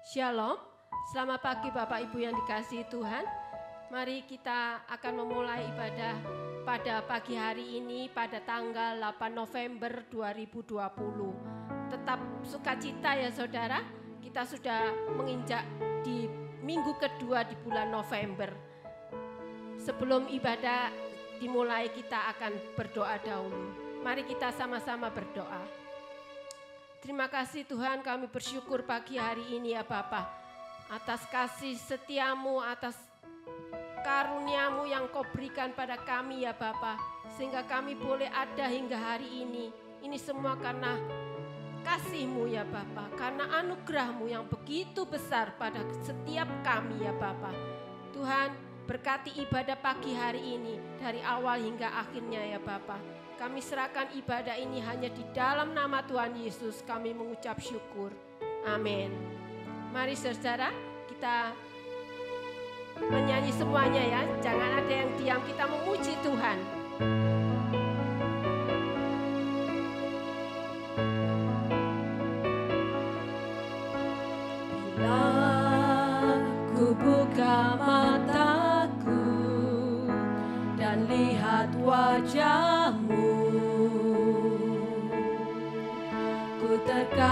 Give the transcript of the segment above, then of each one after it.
Shalom, selamat pagi Bapak Ibu yang dikasihi Tuhan. Mari kita akan memulai ibadah pada pagi hari ini pada tanggal 8 November 2020. Tetap sukacita ya saudara, kita sudah menginjak di minggu kedua di bulan November. Sebelum ibadah dimulai kita akan berdoa dahulu. Mari kita sama-sama berdoa. Terima kasih Tuhan, kami bersyukur pagi hari ini ya Bapa, atas kasih setiamu, atas karuniamu yang kau berikan pada kami ya Bapa, sehingga kami boleh ada hingga hari ini. Ini semua karena kasih-Mu ya Bapa, karena anugerah-Mu yang begitu besar pada setiap kami ya Bapa. Tuhan, berkati ibadah pagi hari ini dari awal hingga akhirnya ya Bapa. Kami serahkan ibadah ini hanya di dalam nama Tuhan Yesus kami mengucap syukur. Amin. Mari saudara, kita menyanyi semuanya ya. Jangan ada yang diam, kita memuji Tuhan. Bila ku buka mataku dan lihat wajah-Mu, ku terkagum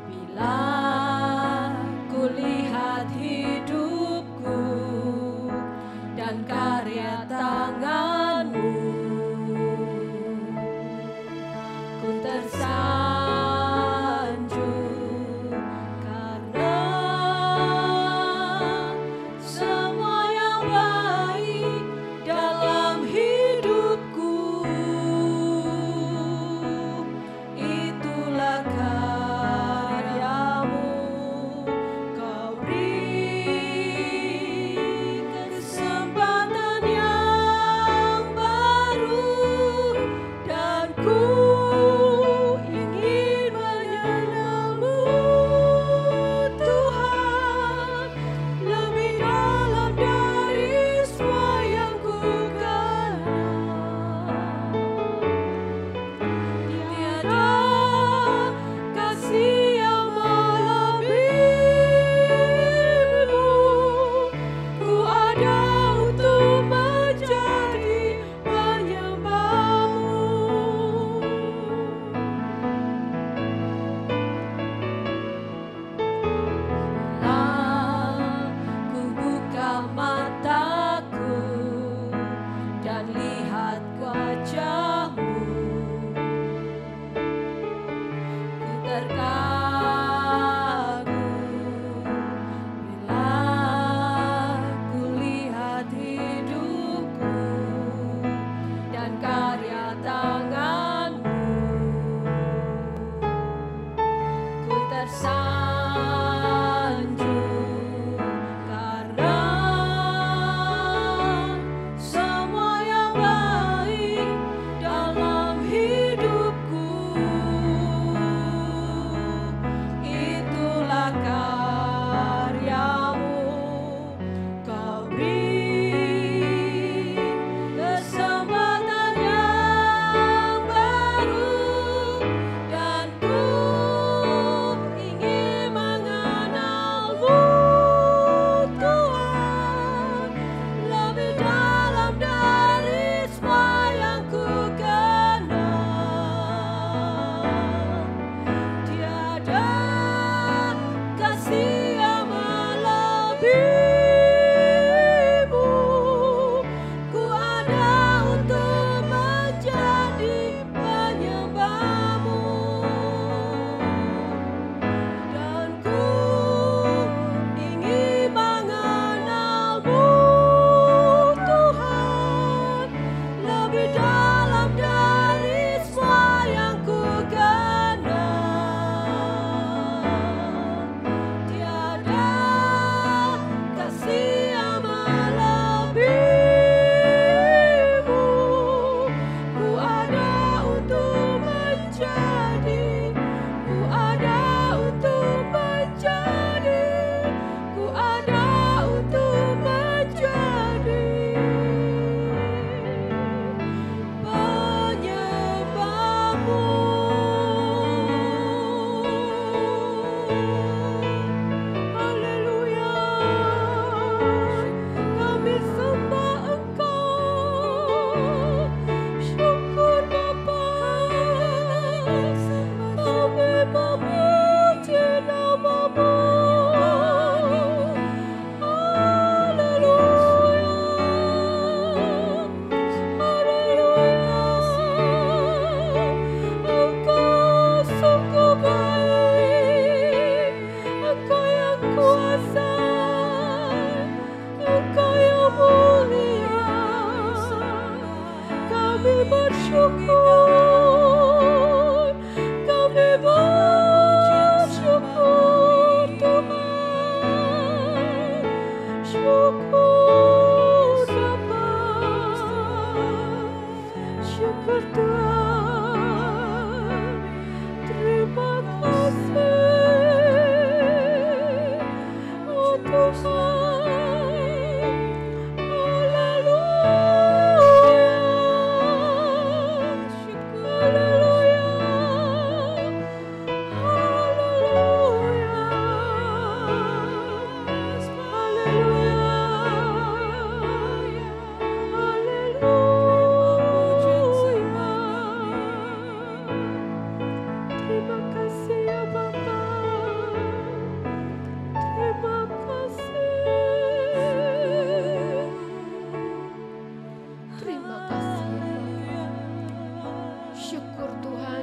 bila ku lihat hidupku dan karya tangan-Mu. Ku tersanjung karena semua yang baik dalam hidupku, itulah karya-Mu. Kau beri kesempatan yang baru dan ku ingin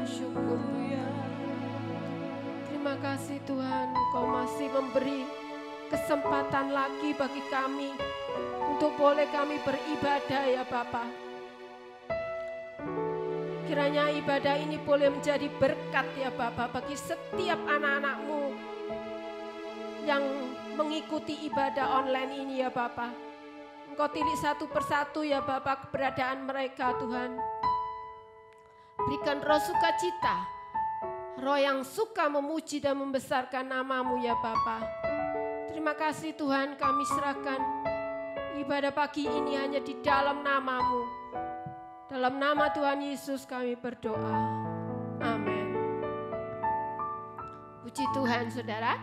syukur. Terima kasih Tuhan, Kau masih memberi kesempatan lagi bagi kami untuk boleh kami beribadah ya Bapa. Kiranya ibadah ini boleh menjadi berkat ya Bapa bagi setiap anak-anak-Mu yang mengikuti ibadah online ini ya Bapa. Engkau tilik satu persatu ya Bapa keberadaan mereka Tuhan. Berikan roh sukacita, roh yang suka memuji dan membesarkan nama-Mu ya Bapa. Terima kasih Tuhan, kami serahkan ibadah pagi ini hanya di dalam nama-Mu. Dalam nama Tuhan Yesus kami berdoa. Amin. Puji Tuhan saudara.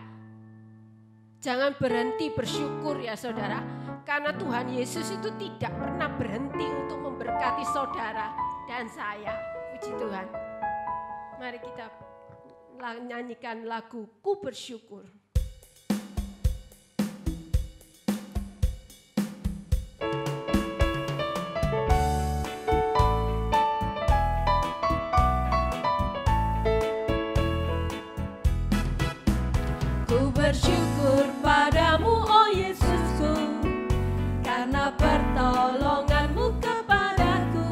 Jangan berhenti bersyukur ya saudara. Karena Tuhan Yesus itu tidak pernah berhenti untuk memberkati saudara dan saya. Puji Tuhan. Mari kita nyanyikan lagu Ku Bersyukur. Ku bersyukur padamu, oh Yesusku, karena pertolonganmu kepadaku.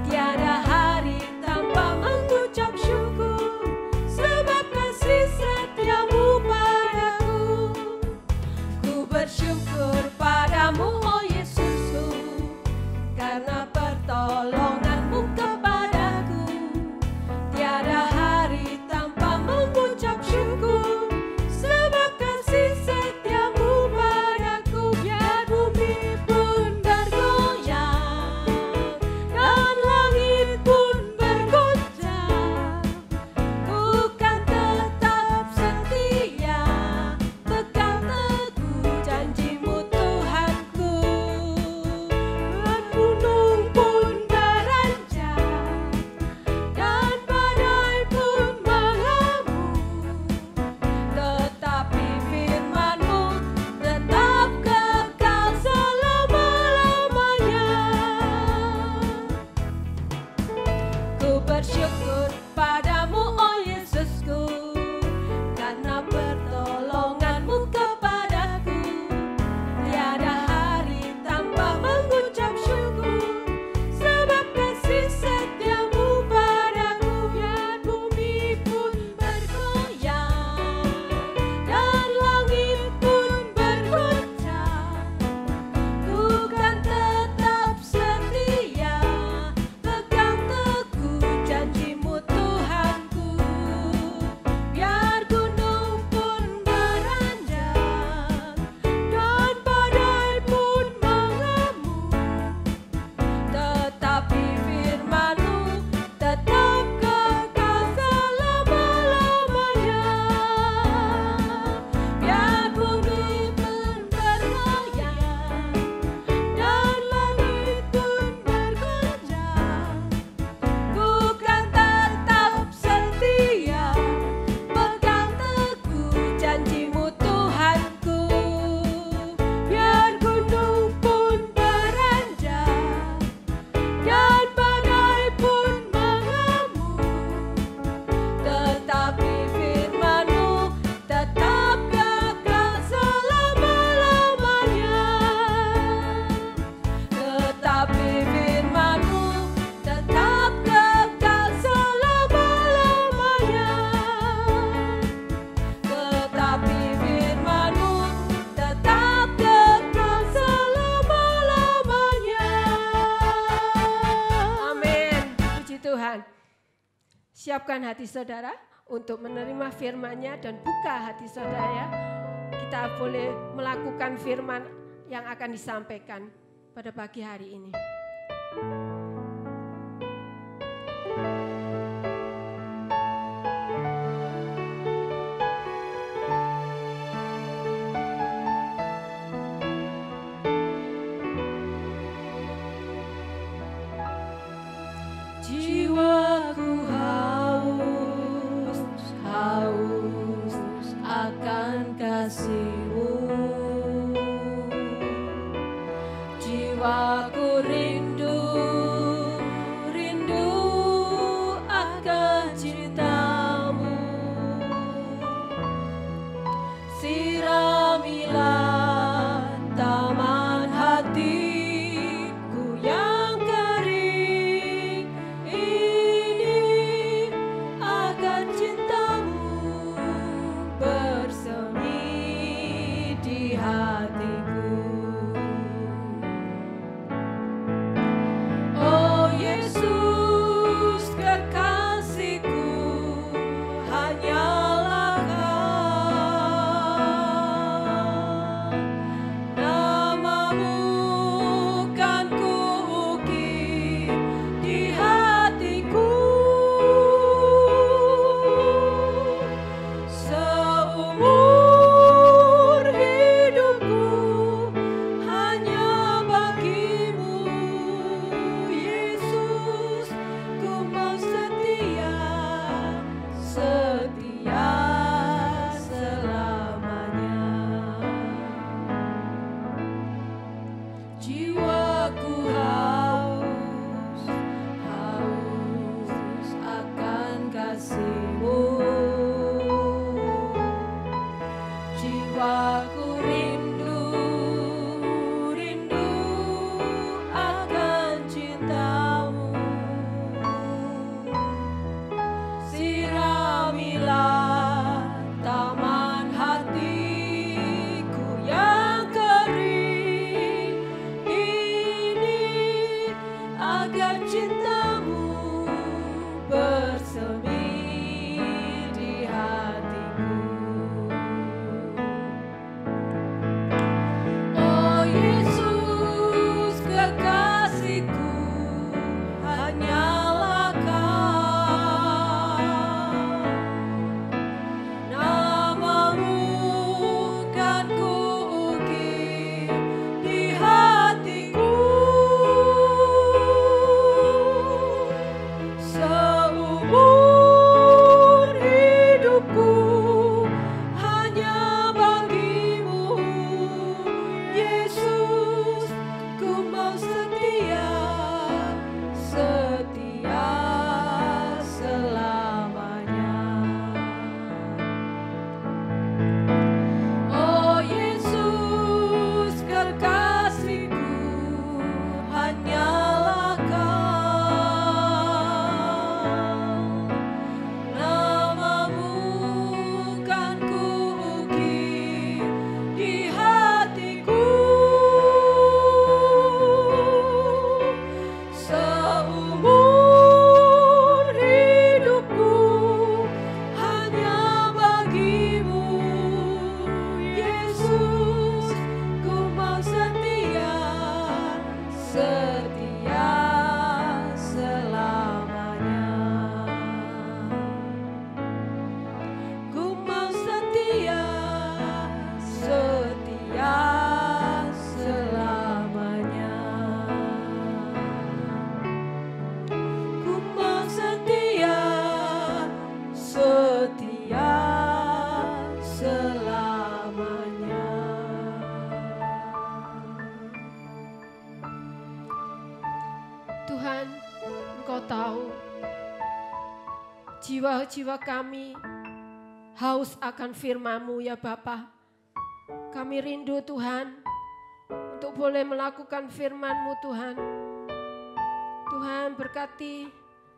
Tiada hari tanpa mengucap syukur, sebab kasih setiamu padaku. Ku bersyukur padamu, oh Yesusku, karena pertolonganmu kepadaku. Tiada hari tanpa mengucap syukur, sebab kasih setiamu padaku. Biar bumi pun bergoyang dan langit pun bergoncang, ku kan tetap setia, pegang teguh janjimu Tuhanku. Dan gunung pun beranjak dan badai pun mengamuk, tetapi firman-Mu tetap kekal selama-lamanya. Ku bersyukur padamu, oh Yesusku, karena pertolongan-Mu kepadaku. Tiada hari tanpa mengucap syukur, sebab kasih setiamu padaku. Biar bumi pun bergoyang dan langit pun bergoncang, ku kan tetap setia, pegang teguh janjimu Tuhanku. Biar gunung pun beranjak dan badai pun mengamuk, tetapi firman-Mu tetap kekal selama-lamanya. Biar bumi pun bergoyang dan langit pun bergoncang, ku kan tetap setia, pegang teguh janjimu Tuhanku. Biar gunung pun beranjak dan badai pun mengamuk, tetapi firman-Mu tetap kekal selama-lamanya. Tetapi firman-Mu tetap kekal selama-lamanya. Tetapi firman-Mu tetap kekal selama-lamanya. Amin. Puji Tuhan. Siapkan hati saudara untuk menerima firman-Nya dan buka hati saudara. Kita boleh melakukan firman yang akan disampaikan pada pagi hari ini. Jiwaku haus, haus akan kasih-Mu. Jiwaku rindu kasih-Mu. Jiwaku rindu, rindu akan cinta-Mu. Siramilah taman hatiku yang kering ini, agar cinta-Mu bersemi di hatiku. Oh Yesus kekasihku, hanyalah Kau. Nama-Mu kan kuukir di hatiku. Seumur hidupku hanya bagi-Mu, Yesus, ku mau setia, setia selamanya. Oh Yesus kekasihku, hanyalah Kau. Nama-Mu kan kuukir di hatiku. Seumur hidupku hanya bagi-Mu, Yesus, ku mau setia, setia selamanya. Ku mau setia, setia selamanya. Ku mau setia, setia selamanya. Tuhan, Engkau tahu jiwa-jiwa kami haus akan firman-Mu ya Bapa. Kami rindu Tuhan untuk boleh melakukan firman-Mu Tuhan. Tuhan berkati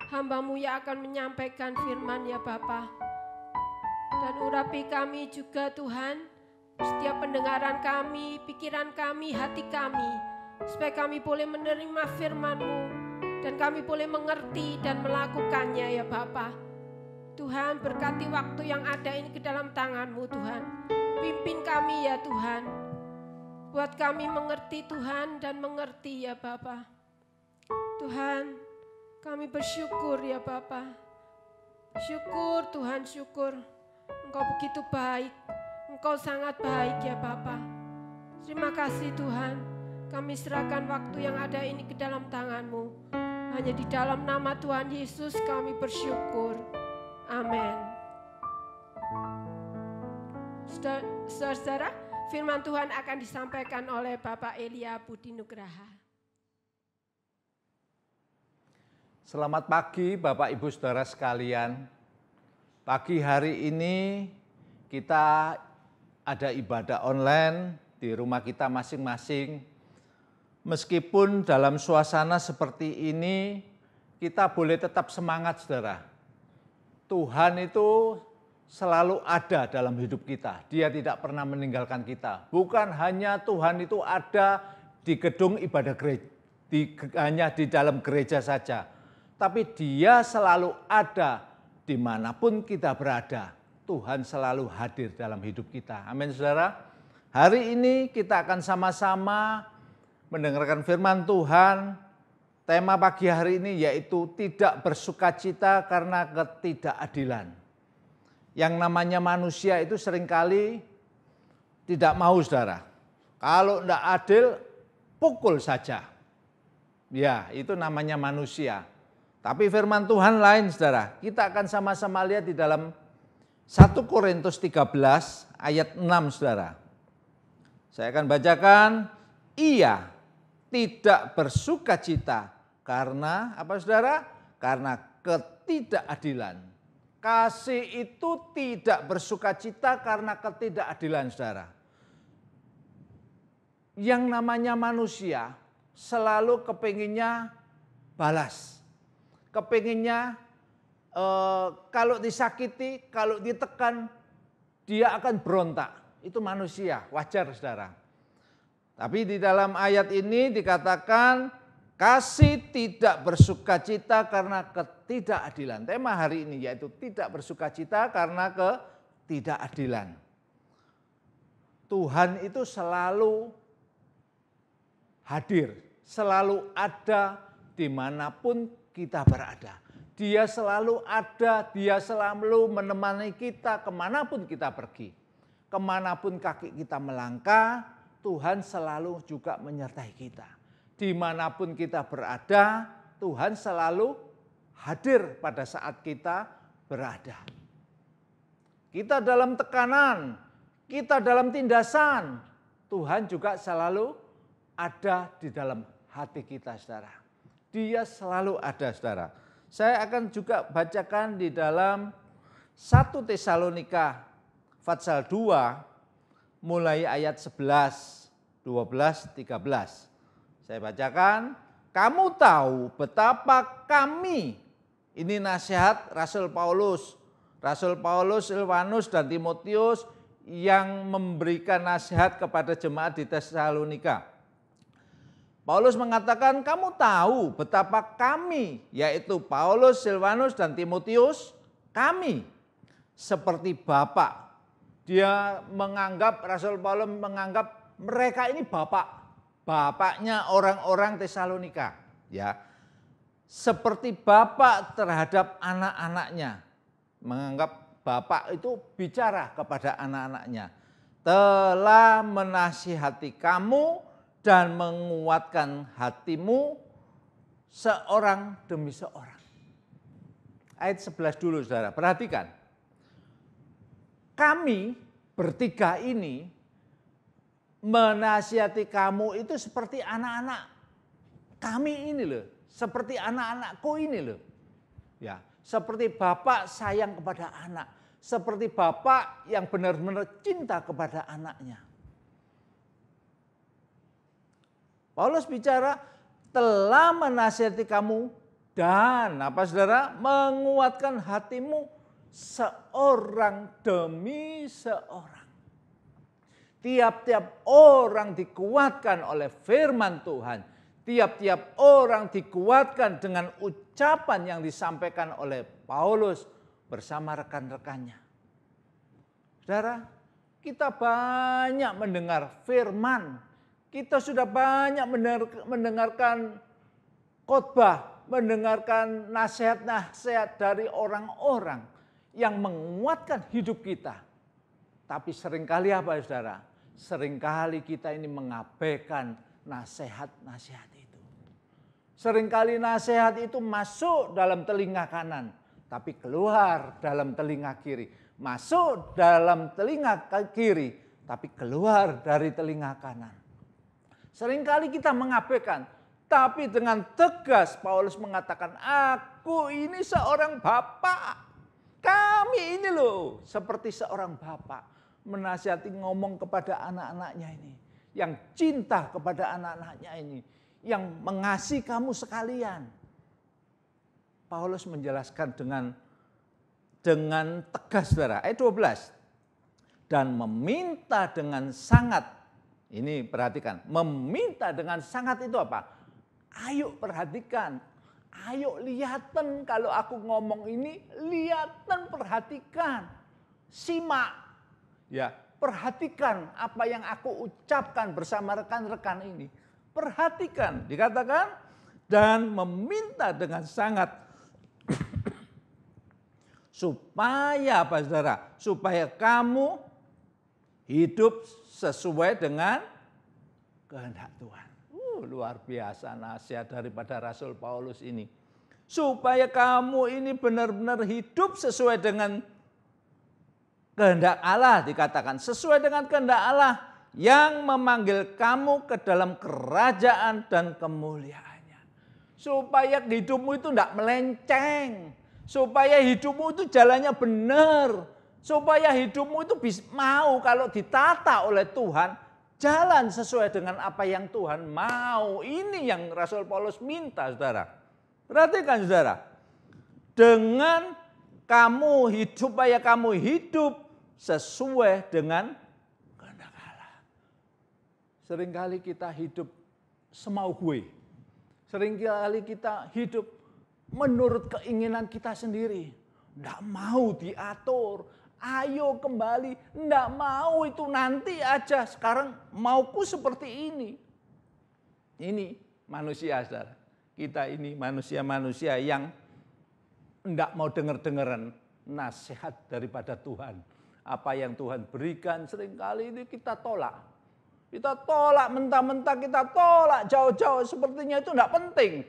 hamba-Mu yang akan menyampaikan firman ya Bapa. Dan urapi kami juga Tuhan, setiap pendengaran kami, pikiran kami, hati kami, supaya kami boleh menerima firman-Mu dan kami boleh mengerti dan melakukannya ya Bapa. Tuhan berkati waktu yang ada ini ke dalam tangan-Mu Tuhan. Pimpin kami ya Tuhan. Buat kami mengerti Tuhan dan mengerti ya Bapa. Tuhan, kami bersyukur ya Bapa. Syukur Tuhan, syukur. Engkau begitu baik. Engkau sangat baik ya Bapa. Terima kasih Tuhan. Kami serahkan waktu yang ada ini ke dalam tangan-Mu. Hanya di dalam nama Tuhan Yesus kami bersyukur. Amin. Saudara, firman Tuhan akan disampaikan oleh Bapak Elia Budi Nugraha. Selamat pagi Bapak Ibu Saudara sekalian. Pagi hari ini kita ada ibadah online di rumah kita masing-masing. Meskipun dalam suasana seperti ini kita boleh tetap semangat Saudara. Tuhan itu selalu ada dalam hidup kita. Dia tidak pernah meninggalkan kita. Bukan hanya Tuhan itu ada di gedung ibadah gereja, hanya di dalam gereja saja. Tapi Dia selalu ada dimanapun kita berada. Tuhan selalu hadir dalam hidup kita. Amin saudara. Hari ini kita akan sama-sama mendengarkan firman Tuhan. Tema pagi hari ini yaitu tidak bersukacita karena ketidakadilan. Yang namanya manusia itu seringkali tidak mau saudara. Kalau tidak adil, pukul saja. Ya, itu namanya manusia. Tapi firman Tuhan lain saudara. Kita akan sama-sama lihat di dalam 1 Korintus 13 ayat 6 saudara. Saya akan bacakan, ia tidak bersukacita karena apa saudara? Karena ketidakadilan. Kasih itu tidak bersukacita karena ketidakadilan, saudara. Yang namanya manusia selalu kepinginnya balas. Kepinginnya kalau disakiti, kalau ditekan, dia akan berontak. Itu manusia, wajar saudara. Tapi di dalam ayat ini dikatakan kasih tidak bersukacita karena ketidakadilan. Tema hari ini yaitu tidak bersukacita karena ketidakadilan. Tuhan itu selalu hadir, selalu ada dimanapun kita berada. Dia selalu ada, dia selalu menemani kita kemanapun kita pergi. Kemanapun kaki kita melangkah, Tuhan selalu juga menyertai kita. Dimanapun kita berada, Tuhan selalu hadir pada saat kita berada. Kita dalam tekanan, kita dalam tindasan, Tuhan juga selalu ada di dalam hati kita, saudara. Dia selalu ada, saudara. Saya akan juga bacakan di dalam 1 Tesalonika pasal 2 mulai ayat 11, 12, 13. Saya bacakan, kamu tahu betapa kami, ini nasihat Rasul Paulus, Silvanus dan Timotius yang memberikan nasihat kepada jemaat di Tesalonika. Paulus mengatakan, kamu tahu betapa kami, yaitu Paulus, Silvanus dan Timotius, kami seperti bapak. Dia menganggap, Rasul Paulus menganggap mereka ini bapak. Bapaknya orang-orang Tesalonika, ya, seperti bapak terhadap anak-anaknya, menganggap bapak itu bicara kepada anak-anaknya, telah menasihati kamu dan menguatkan hatimu seorang demi seorang. Ayat 11 dulu, saudara, perhatikan. Kami bertiga ini menasihati kamu itu seperti anak-anak kami ini loh, seperti anak-anakku ini loh. Ya, seperti bapak sayang kepada anak, seperti bapak yang benar-benar cinta kepada anaknya. Paulus bicara telah menasihati kamu dan apa saudara, menguatkan hatimu seorang demi seorang. Tiap-tiap orang dikuatkan oleh firman Tuhan. Tiap-tiap orang dikuatkan dengan ucapan yang disampaikan oleh Paulus bersama rekan-rekannya. Saudara, kita banyak mendengar firman. Kita sudah banyak mendengarkan khotbah, mendengarkan nasihat-nasihat dari orang-orang yang menguatkan hidup kita. Tapi seringkali apa ya saudara? Seringkali kita ini mengabaikan nasihat-nasihat itu. Seringkali nasihat itu masuk dalam telinga kanan, tapi keluar dalam telinga kiri. Masuk dalam telinga kiri, tapi keluar dari telinga kanan. Seringkali kita mengabaikan, tapi dengan tegas Paulus mengatakan, aku ini seorang bapak. Kami ini loh seperti seorang bapak. Menasihati ngomong kepada anak-anaknya ini. Yang cinta kepada anak-anaknya ini. Yang mengasihi kamu sekalian. Paulus menjelaskan dengan tegas saudara. Ayat 12. Dan meminta dengan sangat. Ini perhatikan. Meminta dengan sangat itu apa? Ayo perhatikan. Ayo lihatan kalau aku ngomong ini. Lihatan perhatikan. Simak. Ya, perhatikan apa yang aku ucapkan bersama rekan-rekan ini. Perhatikan, dikatakan dan meminta dengan sangat supaya apa saudara? Supaya kamu hidup sesuai dengan kehendak Tuhan. Luar biasa nasihat daripada Rasul Paulus ini. Supaya kamu ini benar-benar hidup sesuai dengan kehendak Allah, dikatakan sesuai dengan kehendak Allah yang memanggil kamu ke dalam kerajaan dan kemuliaannya. Supaya hidupmu itu tidak melenceng. supaya hidupmu itu jalannya benar, supaya hidupmu itu mau kalau ditata oleh Tuhan, jalan sesuai dengan apa yang Tuhan mau. Ini yang Rasul Paulus minta, saudara. Perhatikan, saudara. Dengan supaya kamu hidup sesuai dengan kehendak Allah. Seringkali kita hidup semau gue. Seringkali kita hidup menurut keinginan kita sendiri. Tidak mau diatur. Ayo kembali. Tidak mau, itu nanti aja. Sekarang mauku seperti ini. Ini manusia, saudara. Kita ini manusia-manusia yang tidak mau dengar-dengaran nasihat daripada Tuhan. Apa yang Tuhan berikan seringkali ini kita tolak. Kita tolak mentah-mentah, kita tolak jauh-jauh. Sepertinya itu tidak penting.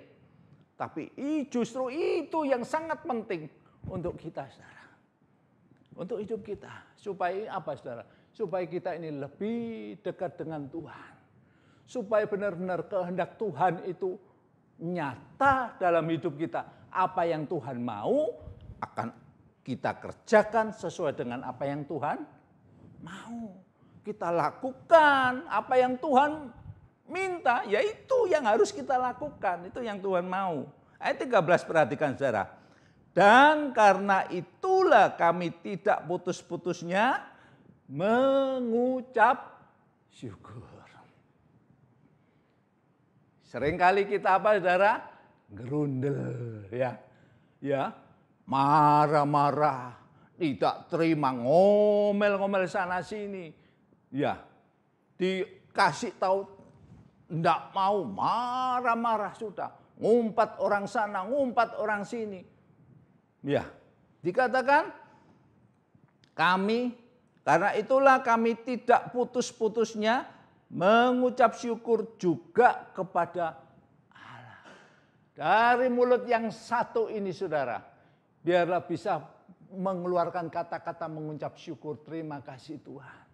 Tapi justru itu yang sangat penting untuk kita, saudara. Untuk hidup kita. Supaya apa, saudara? Supaya kita ini lebih dekat dengan Tuhan. Supaya benar-benar kehendak Tuhan itu nyata dalam hidup kita. Apa yang Tuhan mau akan kita kerjakan sesuai dengan apa yang Tuhan mau. Kita lakukan apa yang Tuhan minta, yaitu yang harus kita lakukan. Itu yang Tuhan mau. Ayat 13 perhatikan, saudara. Dan karena itulah kami tidak putus-putusnya mengucap syukur. Seringkali kita apa, saudara? Gerundel, ya, marah-marah, tidak terima, ngomel-ngomel sana sini, ya, dikasih tahu, tidak mau, marah-marah sudah, ngumpat orang sana, ngumpat orang sini, ya, dikatakan karena itulah kami tidak putus-putusnya mengucap syukur juga kepada dari mulut yang satu ini, saudara, biarlah bisa mengeluarkan kata-kata mengucap syukur, terima kasih Tuhan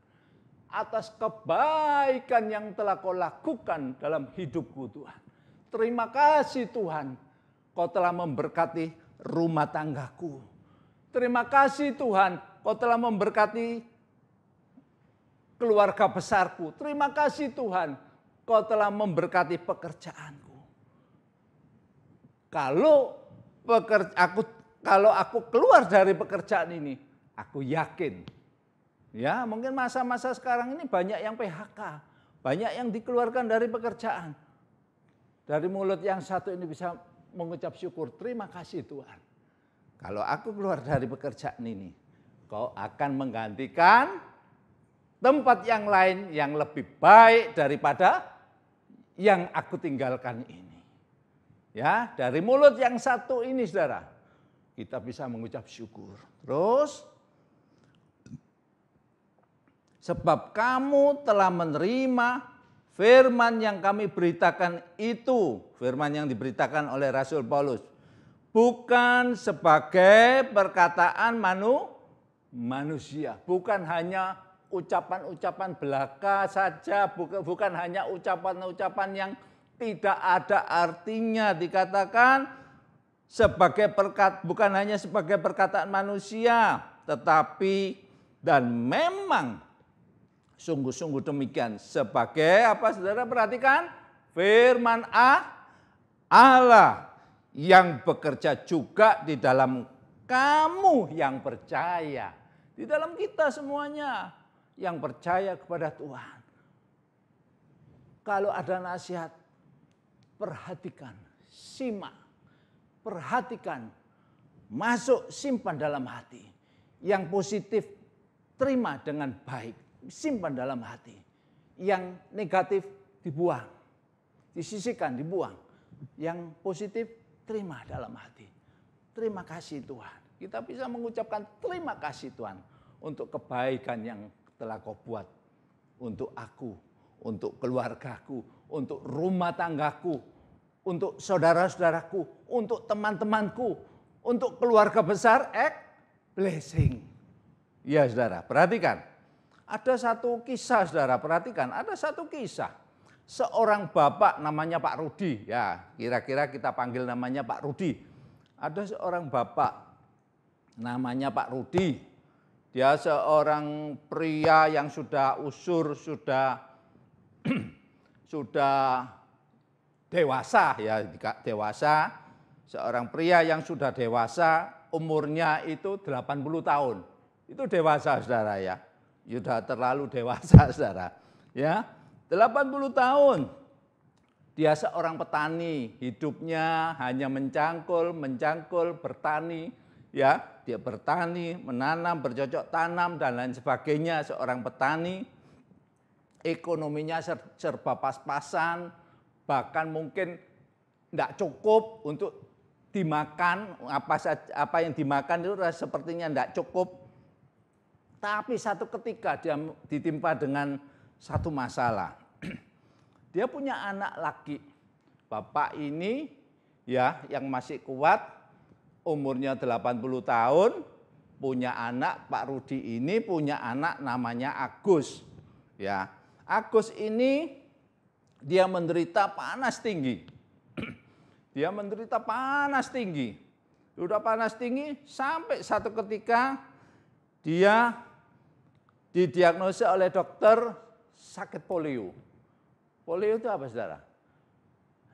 atas kebaikan yang telah kau lakukan dalam hidupku, Tuhan. Terima kasih Tuhan, kau telah memberkati rumah tanggaku. Terima kasih Tuhan, kau telah memberkati keluarga besarku. Terima kasih Tuhan, kau telah memberkati pekerjaanku. Kalau aku keluar dari pekerjaan ini, aku yakin, ya mungkin masa-masa sekarang ini banyak yang PHK, banyak yang dikeluarkan dari pekerjaan. Dari mulut yang satu ini bisa mengucap syukur, terima kasih Tuhan. Kalau aku keluar dari pekerjaan ini, kau akan menggantikan tempat yang lain yang lebih baik daripada yang aku tinggalkan ini. Ya, dari mulut yang satu ini, saudara, kita bisa mengucap syukur. Terus, sebab kamu telah menerima firman yang kami beritakan itu, firman yang diberitakan oleh Rasul Paulus, bukan sebagai perkataan manusia, bukan hanya ucapan-ucapan belaka saja, bukan hanya ucapan-ucapan yang tidak ada artinya, dikatakan bukan hanya sebagai perkataan manusia, tetapi dan memang sungguh-sungguh demikian sebagai apa, saudara? Perhatikan, firman Allah yang bekerja juga di dalam kamu yang percaya, di dalam kita semuanya yang percaya kepada Tuhan. Kalau ada nasihat, perhatikan, simak, perhatikan, masuk, simpan dalam hati. Yang positif, terima dengan baik, simpan dalam hati. Yang negatif, dibuang, disisihkan, dibuang. Yang positif, terima dalam hati. Terima kasih Tuhan. Kita bisa mengucapkan terima kasih Tuhan untuk kebaikan yang telah kau buat untuk aku, untuk keluargaku, untuk rumah tanggaku, untuk saudara-saudaraku, untuk teman-temanku, untuk keluarga besar, blessing. Ya saudara, perhatikan. Ada satu kisah, saudara, perhatikan. Ada satu kisah. Seorang bapak namanya Pak Rudi. Ya, kira-kira kita panggil namanya Pak Rudi. Ada seorang bapak namanya Pak Rudi. Dia seorang pria yang sudah usur, sudah dewasa ya, dewasa. Seorang pria yang sudah dewasa, umurnya itu 80 tahun. Itu dewasa saudara ya. Sudah terlalu dewasa saudara. Ya, 80 tahun. Dia seorang petani, hidupnya hanya mencangkul, bertani, ya. Dia bertani, menanam, bercocok tanam dan lain sebagainya. Seorang petani, ekonominya serba pas-pasan, bahkan mungkin tidak cukup untuk dimakan, apa yang dimakan itu sepertinya tidak cukup. Tapi satu ketika dia ditimpa dengan satu masalah. Dia punya anak laki. Bapak ini ya yang masih kuat, umurnya 80 tahun, punya anak, Pak Rudi ini punya anak namanya Agus. Ya, Agus ini dia menderita panas tinggi. Dia menderita panas tinggi. Sudah panas tinggi sampai satu ketika dia didiagnosa oleh dokter sakit polio. Polio itu apa saudara?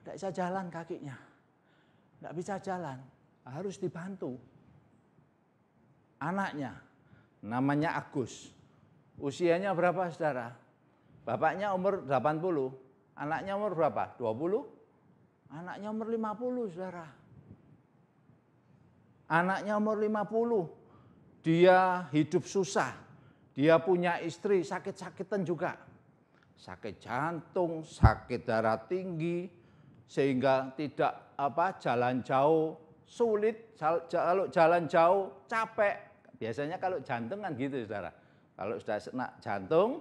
Tidak bisa jalan kakinya. Tidak bisa jalan. Harus dibantu. Anaknya namanya Agus. Usianya berapa saudara? Bapaknya umur 80. Anaknya umur berapa? 20? Anaknya umur 50 saudara. Anaknya umur 50. Dia hidup susah. Dia punya istri sakit-sakitan juga. Sakit jantung, sakit darah tinggi, sehingga tidak jalan jauh sulit, kalau jalan jauh capek. Biasanya kalau jantung kan gitu saudara. Kalau sudah kena jantung,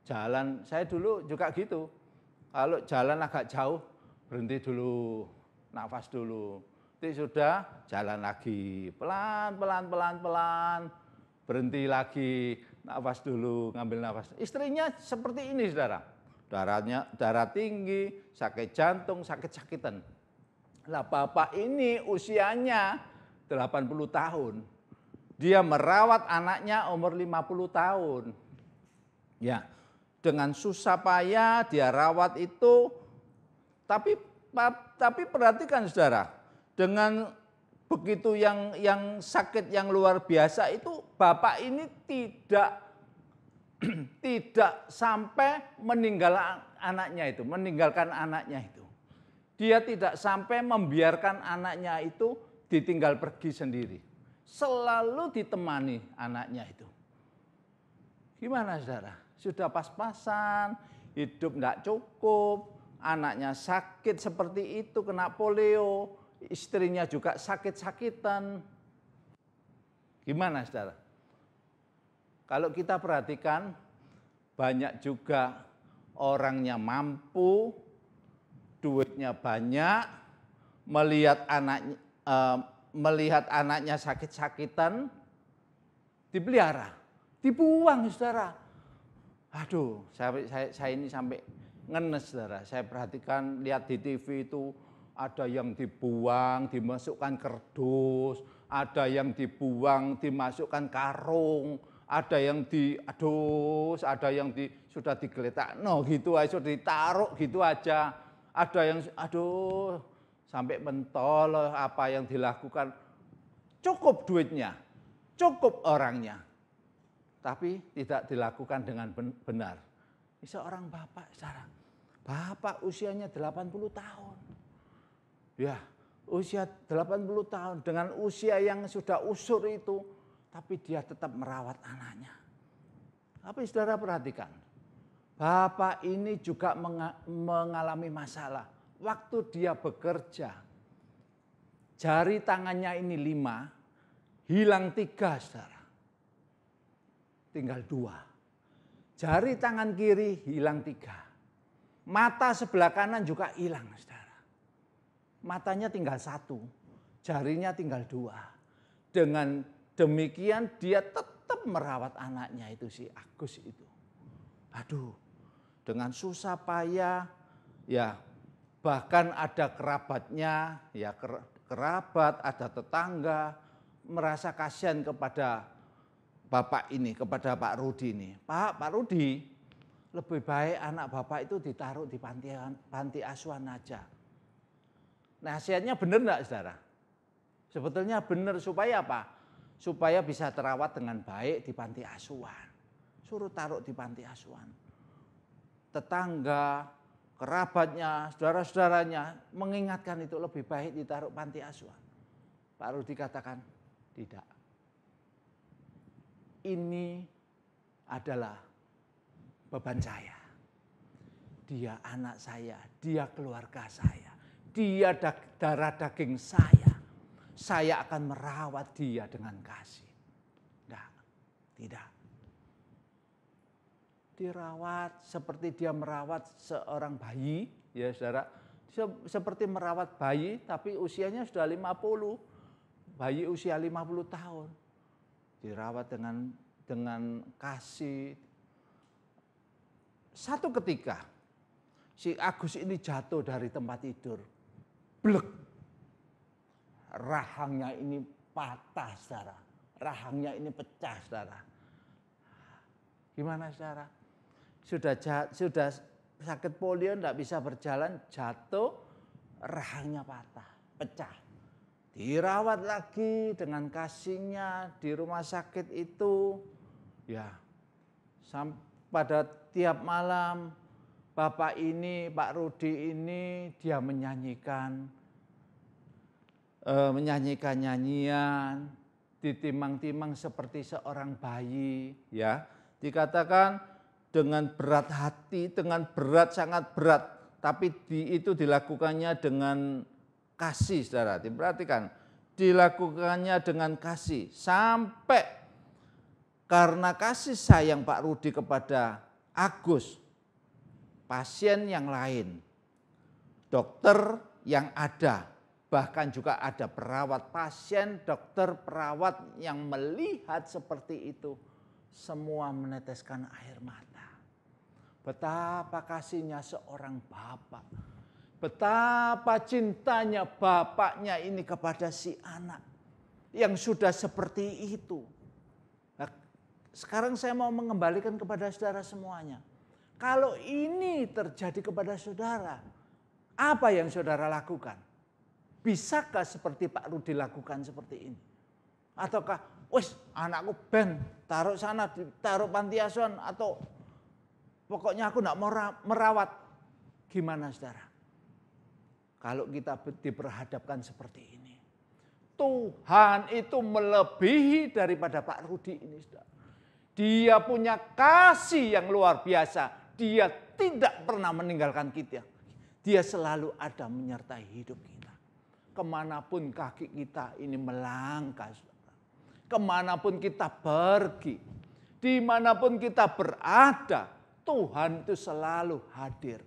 jalan, saya dulu juga gitu. Kalau jalan agak jauh, berhenti dulu, nafas dulu. Itu sudah jalan lagi, pelan, berhenti lagi, nafas dulu, ngambil nafas. Istrinya seperti ini saudara. Darah tinggi, sakit jantung, sakit-sakitan. Nah, bapak ini usianya 80 tahun. Dia merawat anaknya umur 50 tahun. Ya, dengan susah payah dia rawat itu. Tapi perhatikan saudara, dengan begitu yang sakit yang luar biasa itu, bapak ini tidak sampai meninggalkan anaknya itu. Dia tidak sampai membiarkan anaknya itu ditinggal pergi sendiri. Selalu ditemani anaknya itu. Gimana saudara? Sudah pas-pasan, hidup tidak cukup, anaknya sakit seperti itu, kena polio, istrinya juga sakit-sakitan. Gimana saudara? Kalau kita perhatikan, banyak juga orangnya mampu, duitnya banyak, melihat anaknya sakit-sakitan, dipelihara, dibuang saudara. Aduh, saya ini sampai ngenes saudara. Saya perhatikan, lihat di TV itu ada yang dibuang, dimasukkan kardus, ada yang dibuang, dimasukkan karung, ada yang sudah digeletak, gitu aja, sudah ditaruh gitu aja. Ada yang, sampai mentol apa yang dilakukan. Cukup duitnya, cukup orangnya. Tapi tidak dilakukan dengan benar. Ini seorang bapak sekarang. Bapak usianya 80 tahun. Ya, usia 80 tahun dengan usia yang sudah usur itu, tapi dia tetap merawat anaknya. Tapi saudara perhatikan, bapak ini juga mengalami masalah. Waktu dia bekerja, jari tangannya ini 5, hilang 3 saudara. Tinggal 2. Jari tangan kiri hilang 3. Mata sebelah kanan juga hilang saudara. Matanya tinggal 1, jarinya tinggal 2. Dengan demikian dia tetap merawat anaknya itu si Agus itu. Aduh, dengan susah payah, ya bahkan ada kerabatnya, ya kerabat, ada tetangga, merasa kasihan kepada Bapak ini, kepada Pak Rudi ini. Pak Rudi, lebih baik anak Bapak itu ditaruh di panti asuhan aja. Nasihatnya benar enggak, saudara? Sebetulnya benar, supaya apa? Supaya bisa terawat dengan baik di panti asuhan. Suruh taruh di panti asuhan. Tetangga, kerabatnya, saudara-saudaranya mengingatkan itu lebih baik ditaruh panti asuhan. Pak Rudi katakan, tidak. Ini adalah beban saya. Dia anak saya, dia keluarga saya, dia darah daging saya. Saya akan merawat dia dengan kasih. Tidak. Dirawat seperti dia merawat seorang bayi, ya saudara. Seperti merawat bayi tapi usianya sudah 50. Bayi usia 50 tahun. Dirawat dengan kasih. Satu ketika si Agus ini jatuh dari tempat tidur. Blek. Rahangnya ini patah, saudara. Rahangnya ini pecah, saudara. Gimana, saudara? Sudah sakit polio, tidak bisa berjalan, jatuh, rahangnya patah, pecah. Dirawat lagi dengan kasihnya di rumah sakit itu. Ya, pada tiap malam Bapak ini, Pak Rudi ini, dia menyanyikan nyanyian, ditimang-timang seperti seorang bayi. Ya, dikatakan dengan berat hati, dengan berat, sangat berat. Tapi itu dilakukannya dengan kasih, saudara. Diperhatikan, dilakukannya dengan kasih. Sampai karena kasih sayang Pak Rudi kepada Agus, pasien yang lain, dokter yang ada, bahkan juga ada perawat pasien, dokter, perawat yang melihat seperti itu, semua meneteskan air mata. Betapa kasihnya seorang bapak. Betapa cintanya bapaknya ini kepada si anak yang sudah seperti itu. Nah, sekarang saya mau mengembalikan kepada saudara semuanya. Kalau ini terjadi kepada saudara, apa yang saudara lakukan? Bisakah seperti Pak Rudi lakukan seperti ini? Ataukah, wes anakku ben taruh sana, taruh panti asuhan, atau pokoknya aku enggak mau merawat. Gimana, saudara? Kalau kita diperhadapkan seperti ini, Tuhan itu melebihi daripada Pak Rudi ini, saudara. Dia punya kasih yang luar biasa. Dia tidak pernah meninggalkan kita. Dia selalu ada menyertai hidup kita. Kemanapun kaki kita ini melangkah, saudara. Kemanapun kita pergi, dimanapun kita berada, Tuhan itu selalu hadir.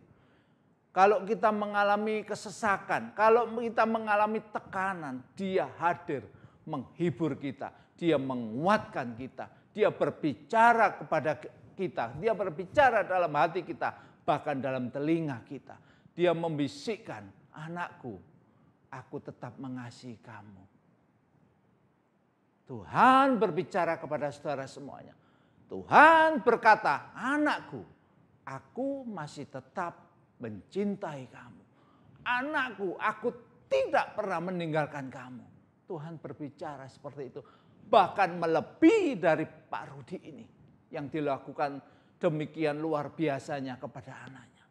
Kalau kita mengalami kesesakan, kalau kita mengalami tekanan, Dia hadir menghibur kita. Dia menguatkan kita. Dia berbicara kepada kita. Dia berbicara dalam hati kita, bahkan dalam telinga kita. Dia membisikkan, anakku, aku tetap mengasihi kamu. Tuhan berbicara kepada saudara semuanya. Tuhan berkata, anakku, aku masih tetap mencintai kamu. Anakku, aku tidak pernah meninggalkan kamu. Tuhan berbicara seperti itu. Bahkan melebihi dari Pak Rudi ini. Yang dilakukan demikian luar biasanya kepada anaknya.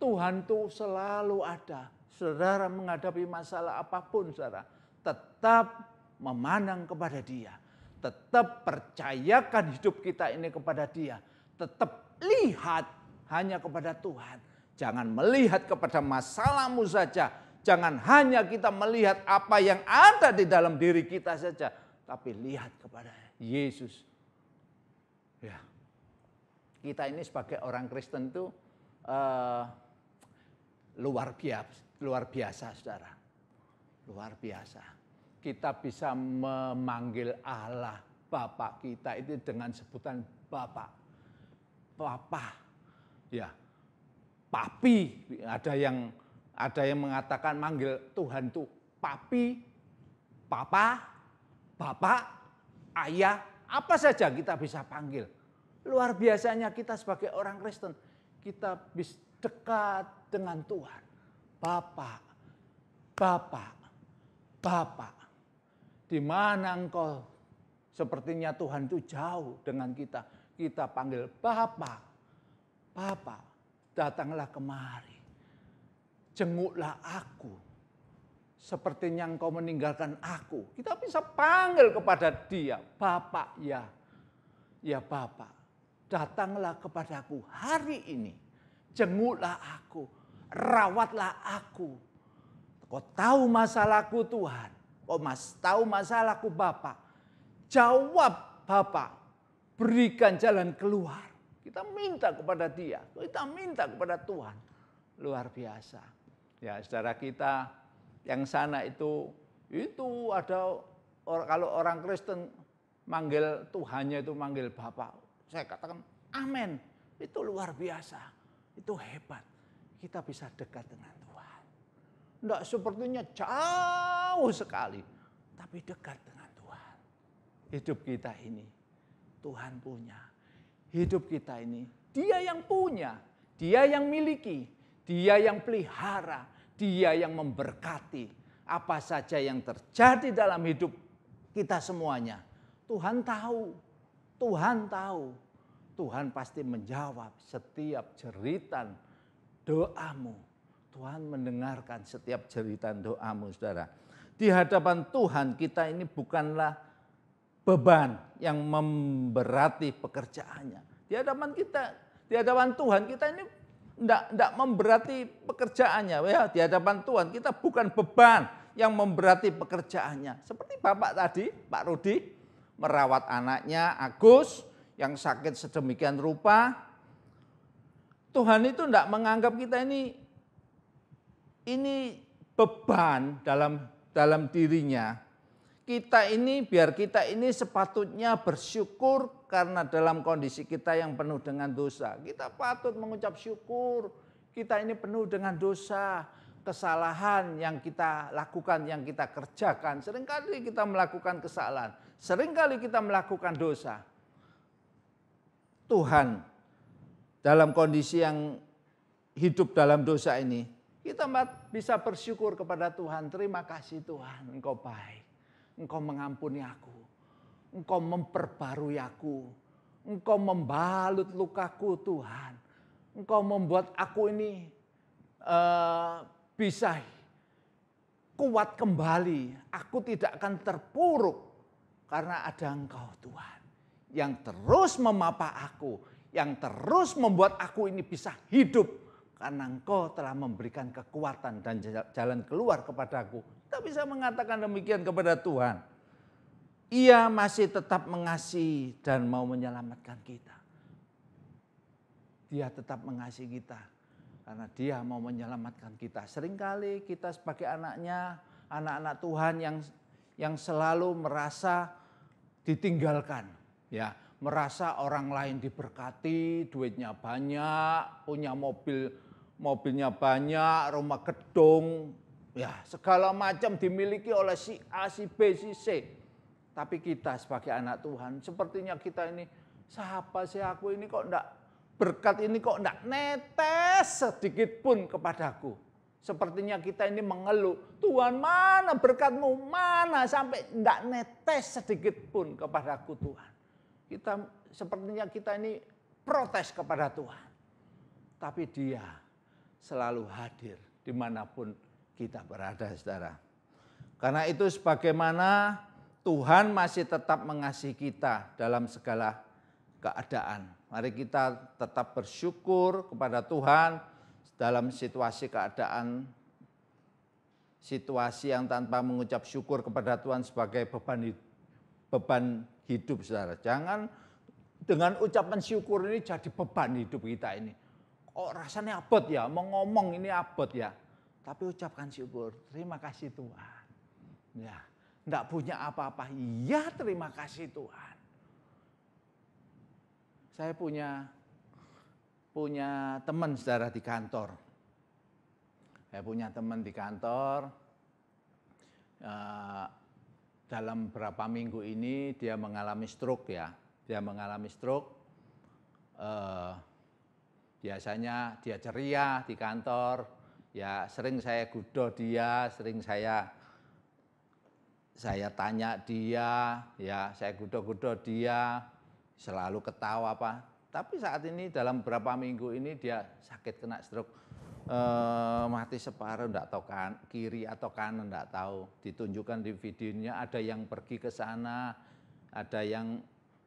Tuhan itu selalu ada. Saudara menghadapi masalah apapun, saudara, tetap memandang kepada Dia. Tetap percayakan hidup kita ini kepada Dia. Tetap lihat hanya kepada Tuhan. Jangan melihat kepada masalahmu saja. Jangan hanya kita melihat apa yang ada di dalam diri kita saja. Tapi lihat kepada Yesus. Ya. Kita ini sebagai orang Kristen itu luar biasa, saudara. Luar biasa. Kita bisa memanggil Allah, Bapa kita itu dengan sebutan Bapa. Papa. Ya. Papi, ada yang mengatakan manggil Tuhan itu papi, papa, Bapak, Ayah, apa saja kita bisa panggil. Luar biasanya kita sebagai orang Kristen, kita bisa dekat dengan Tuhan. Bapak, Bapak, Bapak. Di mana engkau? Sepertinya Tuhan itu jauh dengan kita. Kita panggil Bapak, Bapak, datanglah kemari. Jenguklah aku. Sepertinya engkau meninggalkan aku. Kita bisa panggil kepada dia. Bapak, ya. Ya Bapak, datanglah kepadaku hari ini. Jenguklah aku. Rawatlah aku. Kau tahu masalahku Tuhan. Kau tahu masalahku Bapak. Jawab Bapak. Berikan jalan keluar. Kita minta kepada dia. Kita minta kepada Tuhan. Luar biasa. Ya saudara kita yang sana itu ada kalau orang Kristen manggil Tuhannya itu manggil Bapak. Saya katakan amin. Itu luar biasa. Itu hebat. Kita bisa dekat dengan Tuhan. Tidak sepertinya jauh sekali. Tapi dekat dengan Tuhan. Hidup kita ini Tuhan punya. Hidup kita ini Dia yang punya. Dia yang miliki. Dia yang pelihara. Dia yang memberkati apa saja yang terjadi dalam hidup kita semuanya. Tuhan tahu, Tuhan tahu. Tuhan pasti menjawab setiap jeritan doamu. Tuhan mendengarkan setiap jeritan doamu, saudara. Di hadapan Tuhan kita ini bukanlah beban yang memberati pekerjaannya. Di hadapan kita, di hadapan Tuhan kita ini tidak memberati pekerjaannya. Ya, di hadapan Tuhan kita bukan beban yang memberati pekerjaannya. Seperti Bapak tadi, Pak Rudi, merawat anaknya Agus yang sakit sedemikian rupa. Tuhan itu tidak menganggap kita ini beban dalam dirinya. Kita ini sepatutnya bersyukur karena dalam kondisi kita yang penuh dengan dosa. Kita patut mengucap syukur. Kita ini penuh dengan dosa, kesalahan yang kita lakukan, yang kita kerjakan. Seringkali kita melakukan kesalahan, seringkali kita melakukan dosa. Tuhan dalam kondisi yang hidup dalam dosa ini, kita bisa bersyukur kepada Tuhan. Terima kasih Tuhan, Engkau baik. Engkau mengampuni aku, Engkau memperbarui aku, Engkau membalut lukaku Tuhan. Engkau membuat aku ini bisa kuat kembali. Aku tidak akan terpuruk karena ada Engkau Tuhan. Yang terus memapa aku, yang terus membuat aku ini bisa hidup. Karena Engkau telah memberikan kekuatan dan jalan keluar kepadaku. Kita bisa mengatakan demikian kepada Tuhan. Ia masih tetap mengasihi dan mau menyelamatkan kita. Dia tetap mengasihi kita. Karena dia mau menyelamatkan kita. Seringkali kita sebagai anaknya, anak-anak Tuhan yang selalu merasa ditinggalkan. Ya, merasa orang lain diberkati, duitnya banyak, punya mobilnya banyak, rumah gedung, ya segala macam dimiliki oleh si A, si B, si C. Tapi kita sebagai anak Tuhan, sepertinya kita ini, siapa sih aku ini kok enggak, berkat ini kok enggak netes sedikit pun kepadaku. Sepertinya kita ini mengeluh, Tuhan mana berkatmu, mana sampai enggak netes sedikit pun kepadaku Tuhan. Sepertinya kita ini protes kepada Tuhan. Tapi Dia selalu hadir dimanapun kita berada, saudara. Karena itu sebagaimana Tuhan masih tetap mengasihi kita dalam segala keadaan. Mari kita tetap bersyukur kepada Tuhan dalam situasi keadaan, situasi yang tanpa mengucap syukur kepada Tuhan sebagai beban hidup, saudara. Jangan dengan ucapan syukur ini jadi beban hidup kita ini. Oh rasanya abot ya, mau ngomong ini abot ya. Tapi ucapkan syukur, terima kasih Tuhan. Ya, enggak punya apa-apa, ya terima kasih Tuhan. Saya punya teman saudara di kantor. Saya punya teman di kantor. dalam beberapa minggu ini dia mengalami stroke ya. Dia mengalami stroke. Biasanya dia ceria di kantor. Ya sering saya gudo dia, sering saya tanya dia, ya saya gudo-gudo dia, selalu ketawa apa. Tapi saat ini dalam beberapa minggu ini dia sakit kena stroke. Mati separuh, enggak tahu kan kiri atau kanan, enggak tahu. Ditunjukkan di videonya, ada yang pergi ke sana, ada yang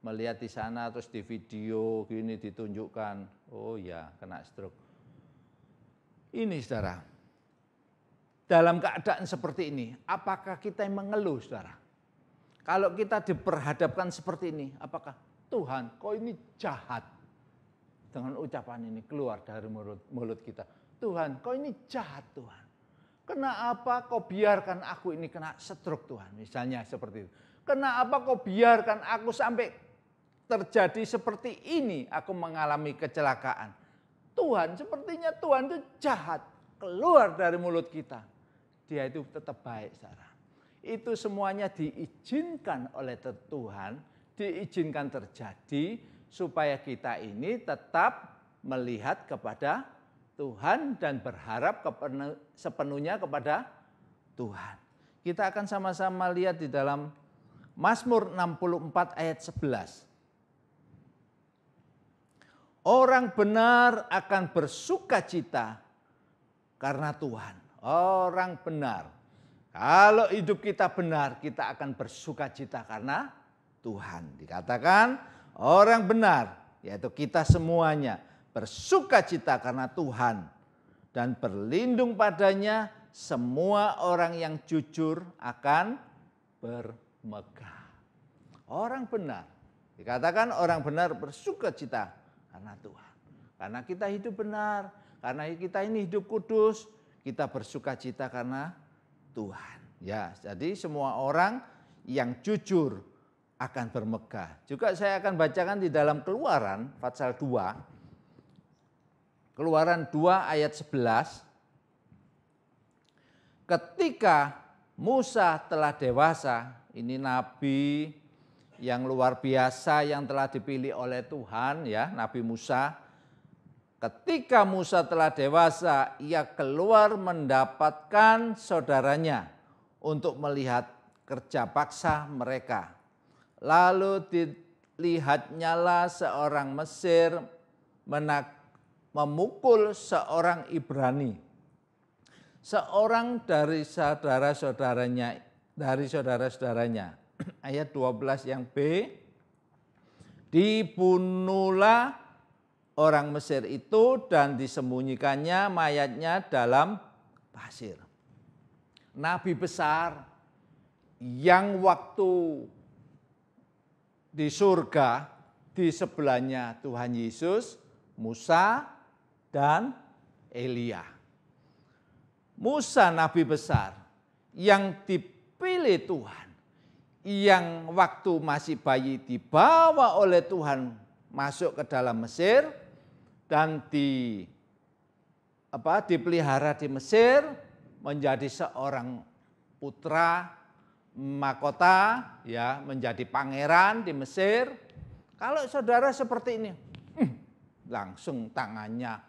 melihat di sana, terus di video gini ditunjukkan, oh ya kena stroke. Ini saudara, dalam keadaan seperti ini, apakah kita yang mengeluh saudara? Kalau kita diperhadapkan seperti ini, apakah Tuhan kok ini jahat? Dengan ucapan ini keluar dari mulut kita. Tuhan, kau ini jahat Tuhan. Kenapa kau biarkan aku ini kena stroke Tuhan? Misalnya seperti itu. Kenapa kau biarkan aku sampai terjadi seperti ini? Aku mengalami kecelakaan. Tuhan, sepertinya Tuhan itu jahat. Keluar dari mulut kita. Dia itu tetap baik, saudara. Itu semuanya diizinkan oleh Tuhan. Diizinkan terjadi supaya kita ini tetap melihat kepada Tuhan dan berharap sepenuhnya kepada Tuhan. Kita akan sama-sama lihat di dalam Mazmur 64 ayat 11. Orang benar akan bersukacita karena Tuhan. Orang benar. Kalau hidup kita benar, kita akan bersukacita karena Tuhan. Dikatakan orang benar, yaitu kita semuanya, bersukacita karena Tuhan dan berlindung padanya semua orang yang jujur akan bermegah. Orang benar, dikatakan orang benar bersukacita karena Tuhan. Karena kita hidup benar, karena kita ini hidup kudus, kita bersukacita karena Tuhan. Ya, jadi semua orang yang jujur akan bermegah. Juga saya akan bacakan di dalam Keluaran pasal 2. Keluaran 2 ayat 11. Ketika Musa telah dewasa, ini nabi yang luar biasa yang telah dipilih oleh Tuhan ya, Nabi Musa. Ketika Musa telah dewasa, ia keluar mendapatkan saudaranya untuk melihat kerja paksa mereka. Lalu dilihatnyalah seorang Mesir memukul seorang Ibrani. Seorang dari saudara-saudaranya, ayat 12 yang B, dibunuhlah orang Mesir itu dan disembunyikannya mayatnya dalam pasir. Nabi besar yang waktu di surga di sebelahnya Tuhan Yesus, Musa dan Elia. Musa nabi besar yang dipilih Tuhan, yang waktu masih bayi dibawa oleh Tuhan masuk ke dalam Mesir dan dipelihara di Mesir menjadi seorang putra mahkota, ya, menjadi pangeran di Mesir. Kalau saudara seperti ini, langsung tangannya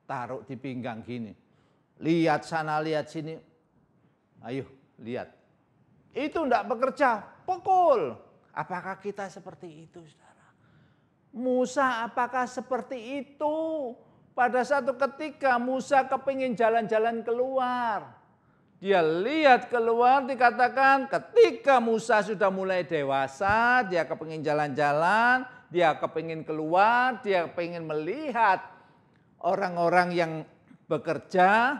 taruh di pinggang gini. Lihat sana, lihat sini. Ayo, lihat. Itu enggak bekerja, pukul. Apakah kita seperti itu, saudara? Musa apakah seperti itu? Pada satu ketika Musa kepingin jalan-jalan keluar. Dia lihat keluar, dikatakan ketika Musa sudah mulai dewasa, dia kepingin jalan-jalan, dia kepingin keluar, dia kepingin melihat orang-orang yang bekerja.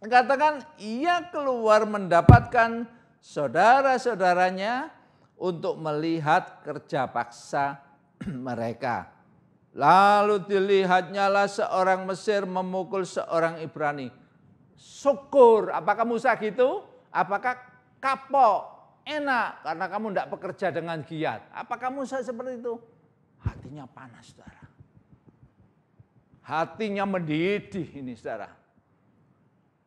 Katakan ia keluar mendapatkan saudara-saudaranya untuk melihat kerja paksa mereka. Lalu dilihatnyalah seorang Mesir memukul seorang Ibrani. Syukur, apakah Musa gitu? Apakah kapok, enak karena kamu tidak bekerja dengan giat? Apakah Musa seperti itu? Hatinya panas, saudara. Hatinya mendidih ini, saudara.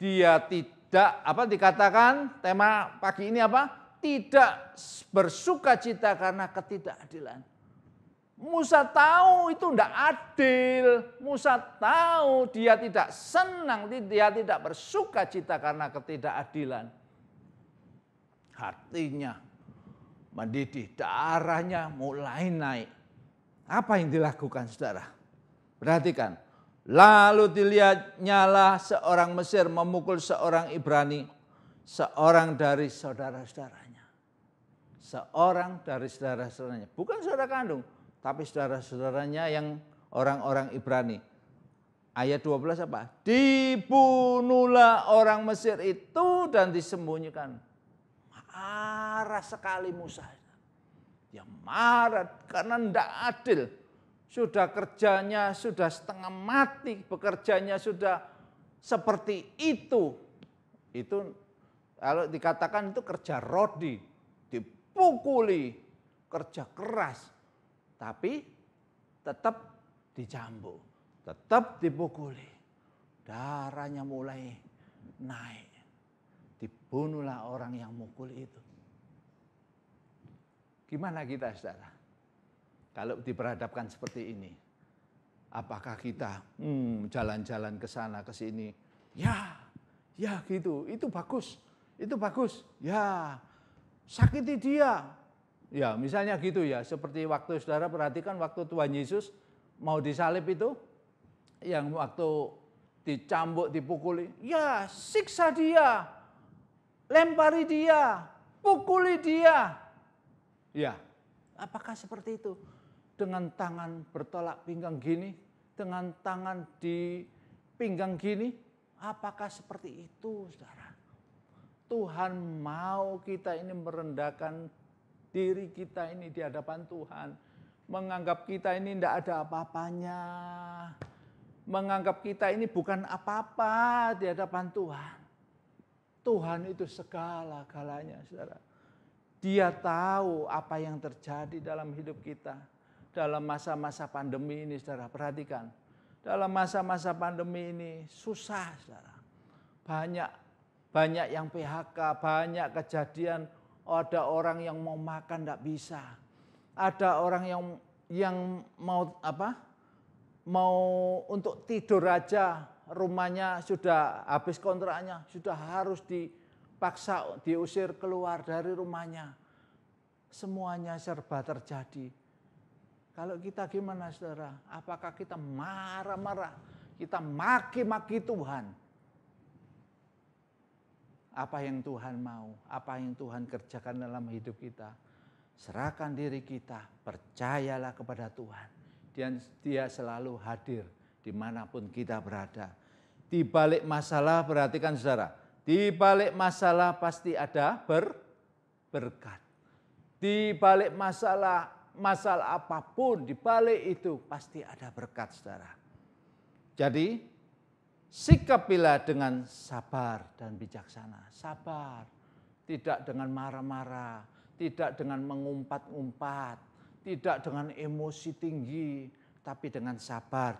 Dia tidak, dikatakan tema pagi ini apa? tidak bersuka cita karena ketidakadilan. Musa tahu itu tidak adil. Musa tahu dia tidak senang, dia tidak bersuka cita karena ketidakadilan. Hatinya mendidih, darahnya mulai naik. Apa yang dilakukan saudara? Perhatikan. Lalu dilihatnyalah seorang Mesir memukul seorang Ibrani, seorang dari saudara-saudaranya. Seorang dari saudara-saudaranya. Bukan saudara kandung, tapi saudara-saudaranya yang orang-orang Ibrani. Ayat 12 apa? Dibunuhlah orang Mesir itu dan disembunyikan. Marah sekali Musa. Dia marah karena tidak adil. Sudah kerjanya sudah setengah mati, bekerjanya sudah seperti itu. Itu kalau dikatakan itu kerja rodi, dipukuli, kerja keras. Tapi tetap dicambuk, tetap dipukuli. Darahnya mulai naik. Dibunuhlah orang yang mukul itu. Gimana kita saudara? Kalau diperhadapkan seperti ini, apakah kita jalan-jalan ke sana ke sini? Ya gitu, itu bagus, ya sakiti dia. Ya misalnya gitu ya, seperti waktu saudara perhatikan waktu Tuhan Yesus mau disalib itu, yang waktu dicambuk, dipukuli, ya siksa dia, lempari dia, pukuli dia. Ya, apakah seperti itu? Dengan tangan bertolak pinggang gini, dengan tangan di pinggang gini, apakah seperti itu, saudara? Tuhan mau kita ini merendahkan diri kita ini di hadapan Tuhan. Menganggap kita ini tidak ada apa-apanya. Menganggap kita ini bukan apa-apa di hadapan Tuhan. Tuhan itu segala-galanya, saudara. Dia tahu apa yang terjadi dalam hidup kita. Dalam masa-masa pandemi ini, saudara, perhatikan. Dalam masa-masa pandemi ini susah, saudara. Banyak yang PHK, banyak kejadian. Ada orang yang mau makan tidak bisa. Ada orang yang mau untuk tidur aja, rumahnya sudah habis kontraknya, sudah harus dipaksa diusir keluar dari rumahnya. Semuanya serba terjadi. Kalau kita gimana saudara? Apakah kita marah-marah? Kita maki-maki Tuhan? Apa yang Tuhan mau? Apa yang Tuhan kerjakan dalam hidup kita? Serahkan diri kita, percayalah kepada Tuhan. Dia selalu hadir dimanapun kita berada. Di balik masalah, perhatikan saudara. Di balik masalah pasti ada berkat. Di balik masalah apapun, di balik itu pasti ada berkat, saudara. Jadi, sikapilah dengan sabar dan bijaksana. Sabar, tidak dengan marah-marah, tidak dengan mengumpat-umpat, tidak dengan emosi tinggi, tapi dengan sabar.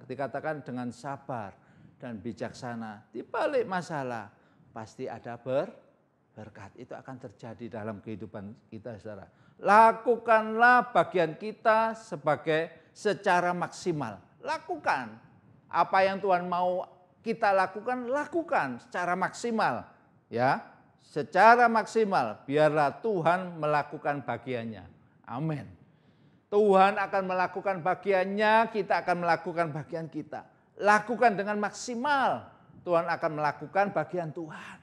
Dikatakan dengan sabar dan bijaksana. Di balik masalah pasti ada berkat. Itu akan terjadi dalam kehidupan kita, saudara. Lakukanlah bagian kita secara maksimal. Lakukan. Apa yang Tuhan mau kita lakukan secara maksimal. Ya, secara maksimal. Biarlah Tuhan melakukan bagiannya. Amin. Tuhan akan melakukan bagiannya, kita akan melakukan bagian kita. Lakukan dengan maksimal. Tuhan akan melakukan bagian Tuhan.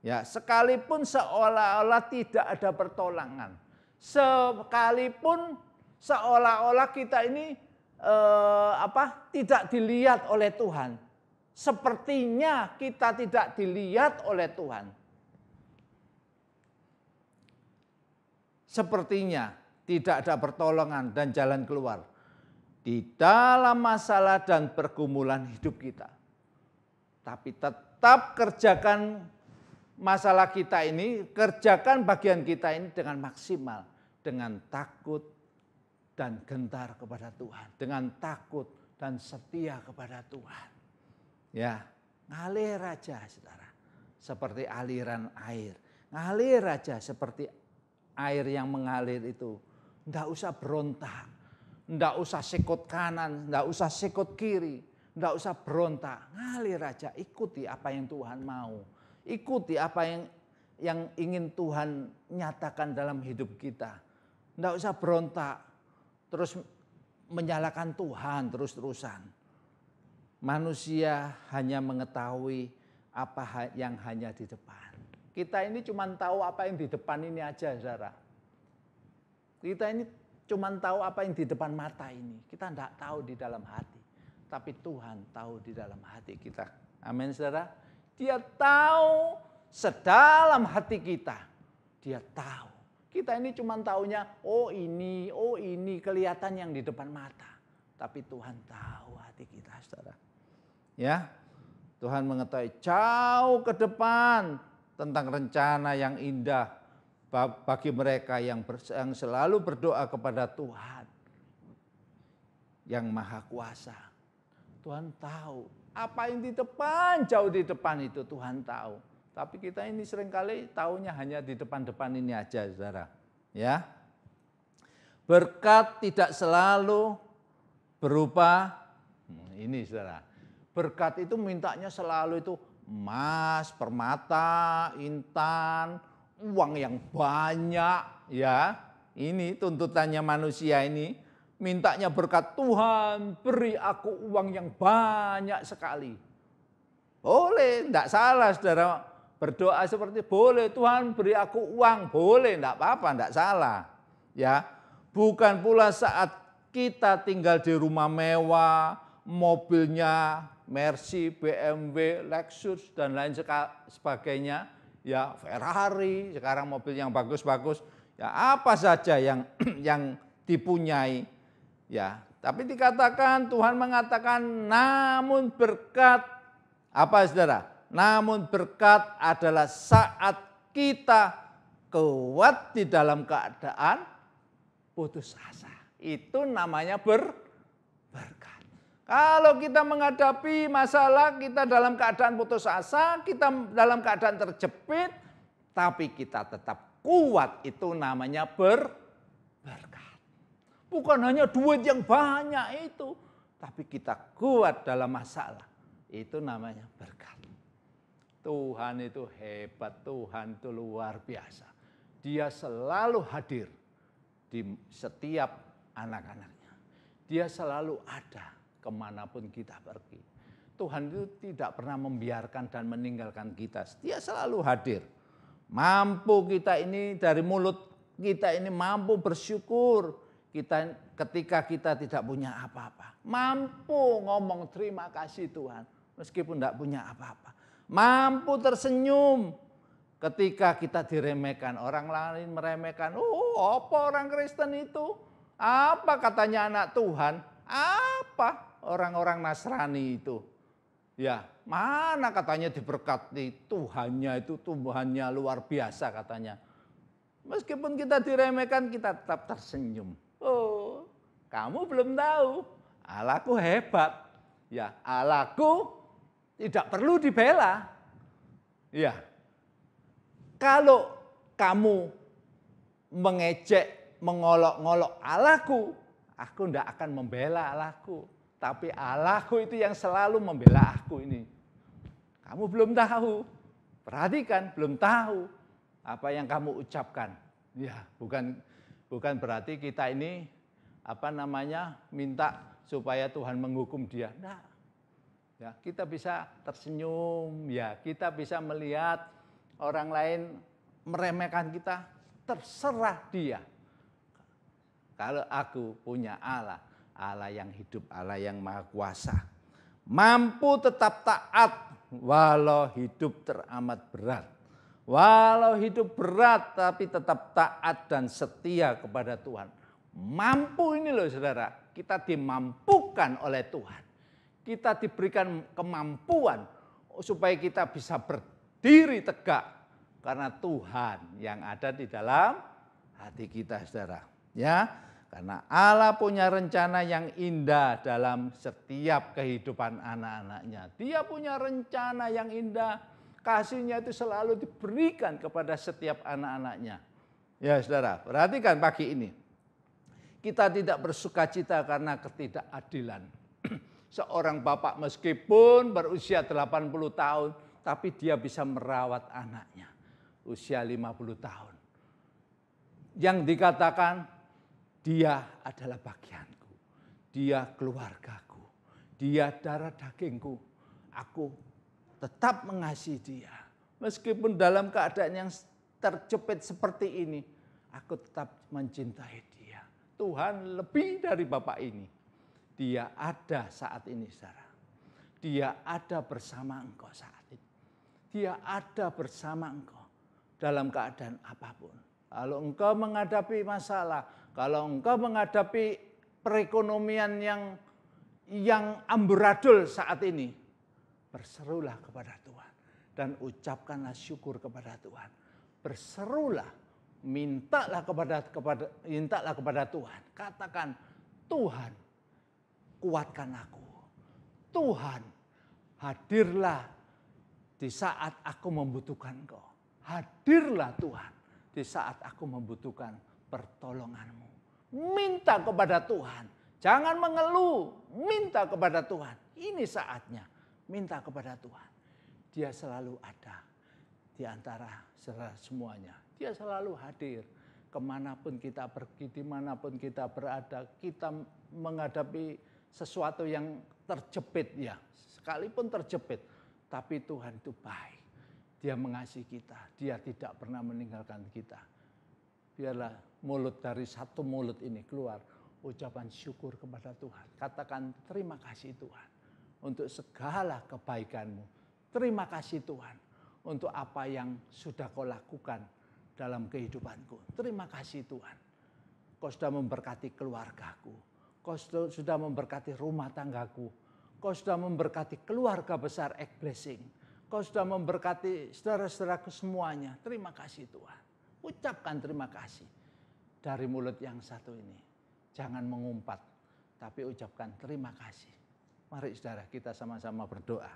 Ya, sekalipun seolah-olah tidak ada pertolongan. Sekalipun seolah-olah kita ini tidak dilihat oleh Tuhan. Sepertinya kita tidak dilihat oleh Tuhan. Sepertinya tidak ada pertolongan dan jalan keluar di dalam masalah dan pergumulan hidup kita. Tapi tetap kerjakan masalah kita ini, kerjakan bagian kita ini dengan maksimal, dengan takut dan gentar kepada Tuhan, dengan takut dan setia kepada Tuhan. Ya, ngalir aja saudara, seperti aliran air, ngalir aja seperti air yang mengalir itu. Nggak usah berontak, nggak usah sikut kanan, nggak usah sikut kiri, nggak usah berontak. Ngalir aja, ikuti apa yang Tuhan mau. Ikuti apa yang ingin Tuhan nyatakan dalam hidup kita. Nggak usah berontak, terus menyalahkan Tuhan terus-terusan. Manusia hanya mengetahui apa yang hanya di depan. Kita ini cuma tahu apa yang di depan ini aja, saudara. Kita ini cuma tahu apa yang di depan mata ini. Kita tidak tahu di dalam hati. Tapi Tuhan tahu di dalam hati kita. Amin, saudara. Dia tahu sedalam hati kita. Dia tahu. Kita ini cuma taunya, oh ini kelihatan yang di depan mata. Tapi Tuhan tahu hati kita, saudara. Ya, Tuhan mengetahui jauh ke depan tentang rencana yang indah bagi mereka yang selalu berdoa kepada Tuhan yang Maha Kuasa. Tuhan tahu apa yang di depan, jauh di depan itu Tuhan tahu. Tapi kita ini seringkali taunya hanya di depan-depan ini aja, saudara. Ya, berkat tidak selalu berupa ini, saudara. Berkat itu mintanya selalu itu emas, permata, intan, uang yang banyak, ya. Ini tuntutannya manusia ini, mintanya berkat Tuhan, beri aku uang yang banyak sekali. Boleh, enggak salah saudara berdoa seperti boleh, Tuhan beri aku uang, boleh, enggak apa-apa, enggak salah. Ya, bukan pula saat kita tinggal di rumah mewah, mobilnya Mercy, BMW, Lexus dan lain sebagainya, ya Ferrari, sekarang mobil yang bagus-bagus, ya apa saja yang dipunyai, ya. Tapi dikatakan Tuhan mengatakan namun berkat apa, saudara? Namun berkat adalah saat kita kuat di dalam keadaan putus asa. Itu namanya berkat. Kalau kita menghadapi masalah, kita dalam keadaan putus asa, kita dalam keadaan terjepit, tapi kita tetap kuat, itu namanya berkat. Bukan hanya duit yang banyak itu, tapi kita kuat dalam masalah, itu namanya berkat. Tuhan itu hebat, Tuhan itu luar biasa. Dia selalu hadir di setiap anak-anaknya. Dia selalu ada kemanapun kita pergi. Tuhan itu tidak pernah membiarkan dan meninggalkan kita. Dia selalu hadir. Mampu kita ini dari mulut kita ini mampu bersyukur. Kita ketika kita tidak punya apa-apa. Mampu ngomong terima kasih Tuhan. Meskipun tidak punya apa-apa. Mampu tersenyum ketika kita diremehkan. Orang lain meremehkan. Oh, apa orang Kristen itu? Apa katanya anak Tuhan? Apa? Orang-orang Nasrani itu, ya mana katanya diberkati Tuhannya itu Tuhannya luar biasa katanya. Meskipun kita diremehkan kita tetap tersenyum. Oh, kamu belum tahu, Allahku hebat. Ya, Allahku tidak perlu dibela. Ya, kalau kamu mengejek, mengolok-ngolok Allahku, aku tidak akan membela Allahku. Tapi Allahku itu yang selalu membela aku ini. Kamu belum tahu. Perhatikan, belum tahu apa yang kamu ucapkan. Ya, bukan berarti kita ini minta supaya Tuhan menghukum dia. Nah, ya, kita bisa tersenyum, ya, kita bisa melihat orang lain meremehkan kita, terserah dia. Kalau aku punya Allah yang hidup, Allah yang Maha Kuasa. Mampu tetap taat walau hidup teramat berat. Walau hidup berat tapi tetap taat dan setia kepada Tuhan. Mampu ini loh saudara, kita dimampukan oleh Tuhan. Kita diberikan kemampuan supaya kita bisa berdiri tegak. Karena Tuhan yang ada di dalam hati kita saudara. Ya. Karena Allah punya rencana yang indah dalam setiap kehidupan anak-anaknya. Dia punya rencana yang indah. Kasih-Nya itu selalu diberikan kepada setiap anak-anak-Nya. Ya saudara, perhatikan pagi ini. Kita tidak bersukacita karena ketidakadilan. Seorang bapak meskipun berusia 80 tahun, tapi dia bisa merawat anaknya usia 50 tahun. Yang dikatakan, dia adalah bagianku, dia keluargaku, dia darah dagingku. Aku tetap mengasihi dia. Meskipun dalam keadaan yang terjepit seperti ini, aku tetap mencintai dia. Tuhan lebih dari bapak ini. Dia ada saat ini, saudara. Dia ada bersama engkau saat ini. Dia ada bersama engkau dalam keadaan apapun. Kalau engkau menghadapi masalah, kalau engkau menghadapi perekonomian yang amburadul saat ini, berserulah kepada Tuhan dan ucapkanlah syukur kepada Tuhan. Berserulah, mintalah kepada Tuhan. Katakan, Tuhan, kuatkan aku. Tuhan, hadirlah di saat aku membutuhkan Engkau. Hadirlah Tuhan di saat aku membutuhkan pertolongan-Mu. Minta kepada Tuhan. Jangan mengeluh, minta kepada Tuhan. Ini saatnya, minta kepada Tuhan. Dia selalu ada di antara semuanya. Dia selalu hadir. Kemanapun kita pergi, dimanapun kita berada, kita menghadapi sesuatu yang terjepit ya. Sekalipun terjepit, tapi Tuhan itu baik. Dia mengasihi kita, dia tidak pernah meninggalkan kita. Biarlah dari satu mulut ini keluar ucapan syukur kepada Tuhan. Katakan terima kasih Tuhan untuk segala kebaikan-Mu. Terima kasih Tuhan untuk apa yang sudah Kau lakukan dalam kehidupanku. Terima kasih Tuhan. Kau sudah memberkati keluargaku. Kau sudah memberkati rumah tanggaku. Kau sudah memberkati keluarga besar Egg Blessing. Kau sudah memberkati saudara-saudaraku semuanya. Terima kasih Tuhan. Ucapkan terima kasih dari mulut yang satu ini. Jangan mengumpat, tapi ucapkan terima kasih. Mari saudara, kita sama-sama berdoa.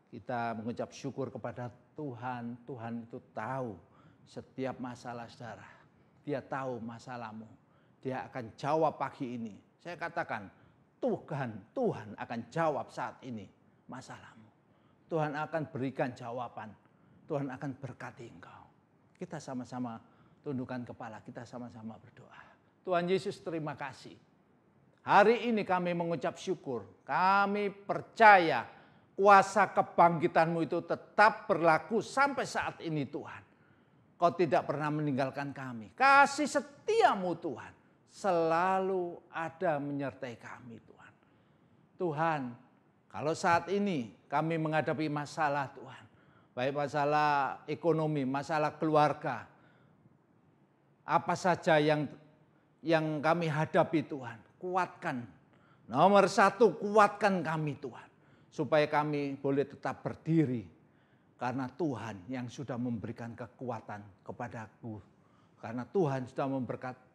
Kita mengucap syukur kepada Tuhan. Tuhan itu tahu setiap masalah saudara. Dia tahu masalahmu. Dia akan jawab pagi ini. Saya katakan, Tuhan akan jawab saat ini masalahmu. Tuhan akan berikan jawaban. Tuhan akan berkati engkau. Kita sama-sama tundukkan kepala, kita sama-sama berdoa. Tuhan Yesus, terima kasih. Hari ini kami mengucap syukur. Kami percaya kuasa kebangkitan-Mu itu tetap berlaku sampai saat ini Tuhan. Kau tidak pernah meninggalkan kami. Kasih setia-Mu Tuhan selalu ada menyertai kami Tuhan. Tuhan, kalau saat ini kami menghadapi masalah Tuhan. Baik masalah ekonomi, masalah keluarga. Apa saja yang kami hadapi Tuhan. Kuatkan. Nomor satu, kuatkan kami Tuhan. Supaya kami boleh tetap berdiri. Karena Tuhan yang sudah memberikan kekuatan kepadaku. Karena Tuhan sudah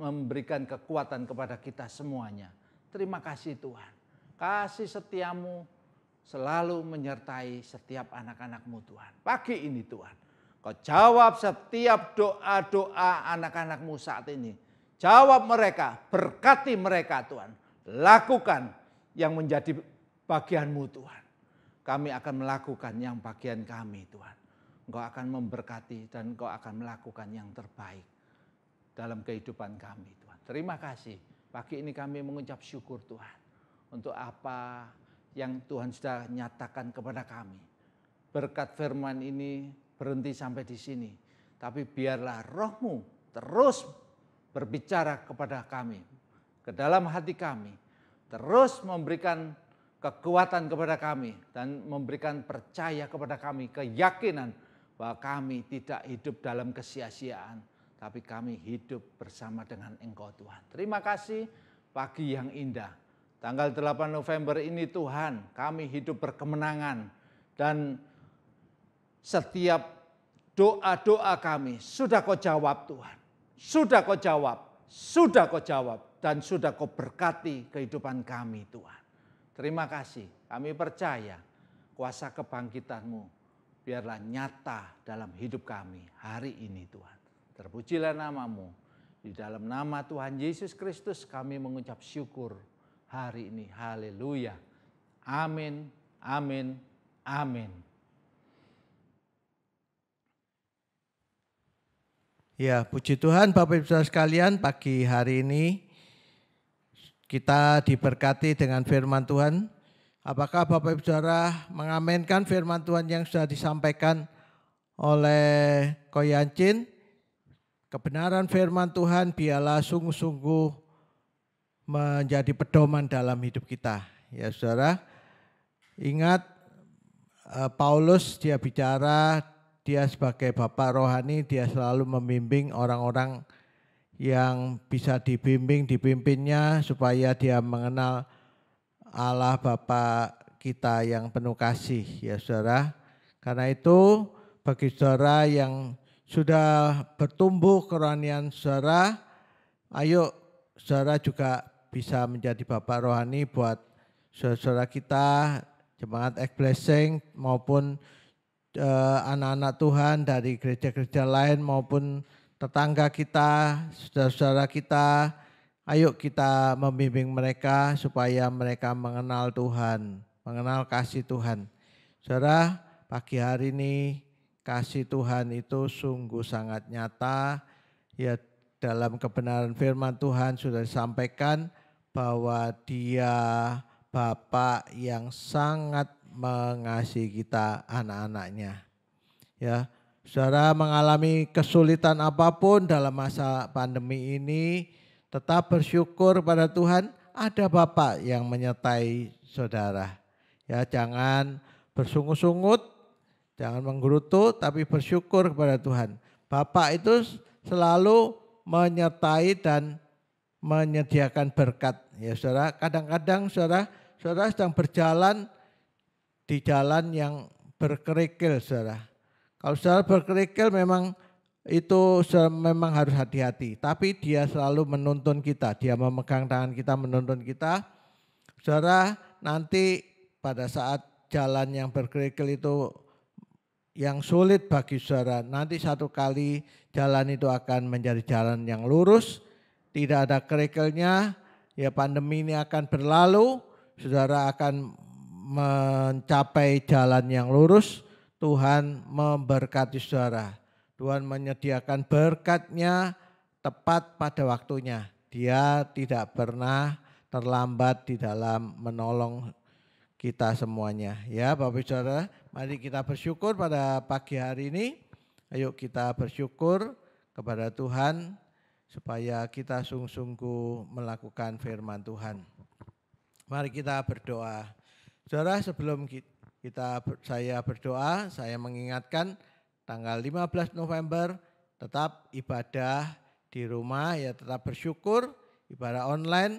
memberikan kekuatan kepada kita semuanya. Terima kasih Tuhan. Kasih setia-Mu selalu menyertai setiap anak-anak-Mu Tuhan. Pagi ini Tuhan, Kau jawab setiap doa-doa anak-anak-Mu saat ini. Jawab mereka, berkati mereka Tuhan. Lakukan yang menjadi bagian-Mu Tuhan. Kami akan melakukan yang bagian kami Tuhan. Engkau akan memberkati dan Engkau akan melakukan yang terbaik dalam kehidupan kami Tuhan. Terima kasih. Pagi ini kami mengucap syukur Tuhan. Untuk apa yang Tuhan sudah nyatakan kepada kami. Berkat firman ini berhenti sampai di sini. Tapi biarlah Roh-Mu terus berbicara kepada kami. Ke dalam hati kami. Terus memberikan kekuatan kepada kami. Dan memberikan percaya kepada kami. Keyakinan bahwa kami tidak hidup dalam kesia-siaan. Tapi kami hidup bersama dengan Engkau Tuhan. Terima kasih pagi yang indah. Tanggal 8 November ini Tuhan, kami hidup berkemenangan. Dan setiap doa-doa kami sudah Kau jawab Tuhan. Sudah Kau jawab, sudah Kau jawab. Dan sudah Kau berkati kehidupan kami Tuhan. Terima kasih, kami percaya kuasa kebangkitan-Mu biarlah nyata dalam hidup kami hari ini Tuhan. Terpujilah nama-Mu. Di dalam nama Tuhan Yesus Kristus kami mengucap syukur hari ini. Haleluya. Amin, amin, amin. Ya, puji Tuhan Bapak Ibu Saudara sekalian, pagi hari ini kita diberkati dengan firman Tuhan. Apakah Bapak Ibu Saudara mengamenkan firman Tuhan yang sudah disampaikan oleh Ko Yancin? Kebenaran firman Tuhan biarlah sungguh-sungguh menjadi pedoman dalam hidup kita. Ya Saudara, ingat Paulus dia bicara, dia sebagai Bapak rohani, dia selalu membimbing orang-orang yang bisa dipimpinnya supaya dia mengenal Allah Bapa kita yang penuh kasih, ya Saudara. Karena itu bagi saudara yang sudah bertumbuh kerohanian saudara, ayo saudara juga bisa menjadi Bapak rohani buat saudara kita, jemaat X-Blessing maupun anak-anak Tuhan dari gereja-gereja lain maupun tetangga kita, saudara-saudara kita. Ayo kita membimbing mereka supaya mereka mengenal Tuhan, mengenal kasih Tuhan. Saudara, pagi hari ini kasih Tuhan itu sungguh sangat nyata. Ya, dalam kebenaran firman Tuhan sudah disampaikan bahwa Dia Bapa yang sangat mengasihi kita anak-anaknya. Ya, saudara mengalami kesulitan apapun dalam masa pandemi ini, tetap bersyukur pada Tuhan, ada Bapa yang menyertai saudara. Ya, jangan bersungut-sungut, jangan menggerutu, tapi bersyukur kepada Tuhan. Bapa itu selalu menyertai dan menyediakan berkat. Ya saudara, kadang-kadang saudara sedang berjalan di jalan yang berkerikil saudara. Kalau saudara berkerikil memang itu memang harus hati-hati. Tapi dia selalu menuntun kita, dia memegang tangan kita, menuntun kita. Saudara, nanti pada saat jalan yang berkerikil itu yang sulit bagi saudara, nanti satu kali jalan itu akan menjadi jalan yang lurus, tidak ada kerikilnya, ya pandemi ini akan berlalu, saudara akan mencapai jalan yang lurus. Tuhan memberkati saudara. Tuhan menyediakan berkat-Nya tepat pada waktunya. Dia tidak pernah terlambat di dalam menolong kita semuanya. Ya Bapak Ibu Saudara, mari kita bersyukur pada pagi hari ini. Ayo kita bersyukur kepada Tuhan supaya kita sungguh-sungguh melakukan firman Tuhan. Mari kita berdoa. Saudara, sebelum saya berdoa, saya mengingatkan tanggal 15 November tetap ibadah di rumah, ya tetap bersyukur, ibadah online,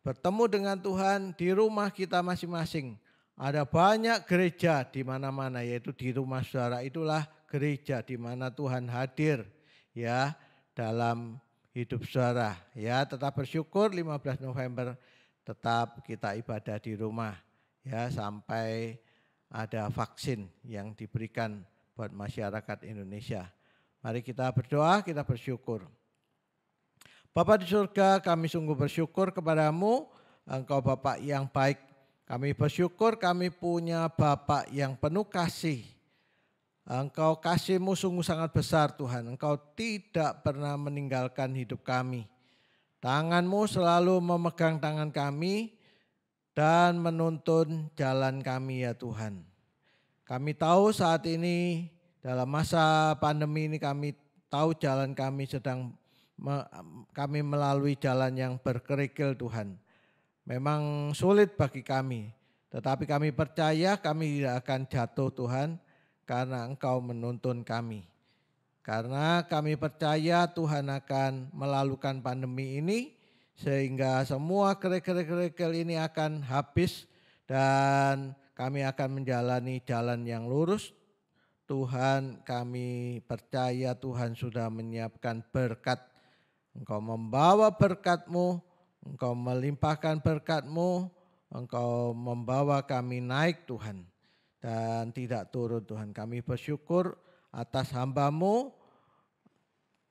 bertemu dengan Tuhan di rumah kita masing-masing. Ada banyak gereja di mana-mana, yaitu di rumah saudara itulah gereja di mana Tuhan hadir ya dalam hidup saudara. Ya, tetap bersyukur 15 November tetap kita ibadah di rumah ya sampai ada vaksin yang diberikan buat masyarakat Indonesia. Mari kita berdoa, kita bersyukur. Bapa di surga, kami sungguh bersyukur kepadamu, Engkau Bapa yang baik. Kami bersyukur kami punya Bapa yang penuh kasih. Engkau kasih-Mu sungguh sangat besar Tuhan. Engkau tidak pernah meninggalkan hidup kami. Tangan-Mu selalu memegang tangan kami dan menuntun jalan kami ya Tuhan. Kami tahu saat ini dalam masa pandemi ini kami tahu jalan kami kami melalui jalan yang berkerikil Tuhan. Memang sulit bagi kami, tetapi kami percaya kami tidak akan jatuh Tuhan karena Engkau menuntun kami. Karena kami percaya Tuhan akan melalukan pandemi ini sehingga semua kerikil-kerikil ini akan habis dan kami akan menjalani jalan yang lurus. Tuhan, kami percaya Tuhan sudah menyiapkan berkat. Engkau membawa berkat-Mu, Engkau melimpahkan berkat-Mu, Engkau membawa kami naik Tuhan. dan tidak turun Tuhan. Kami bersyukur atas hamba-Mu,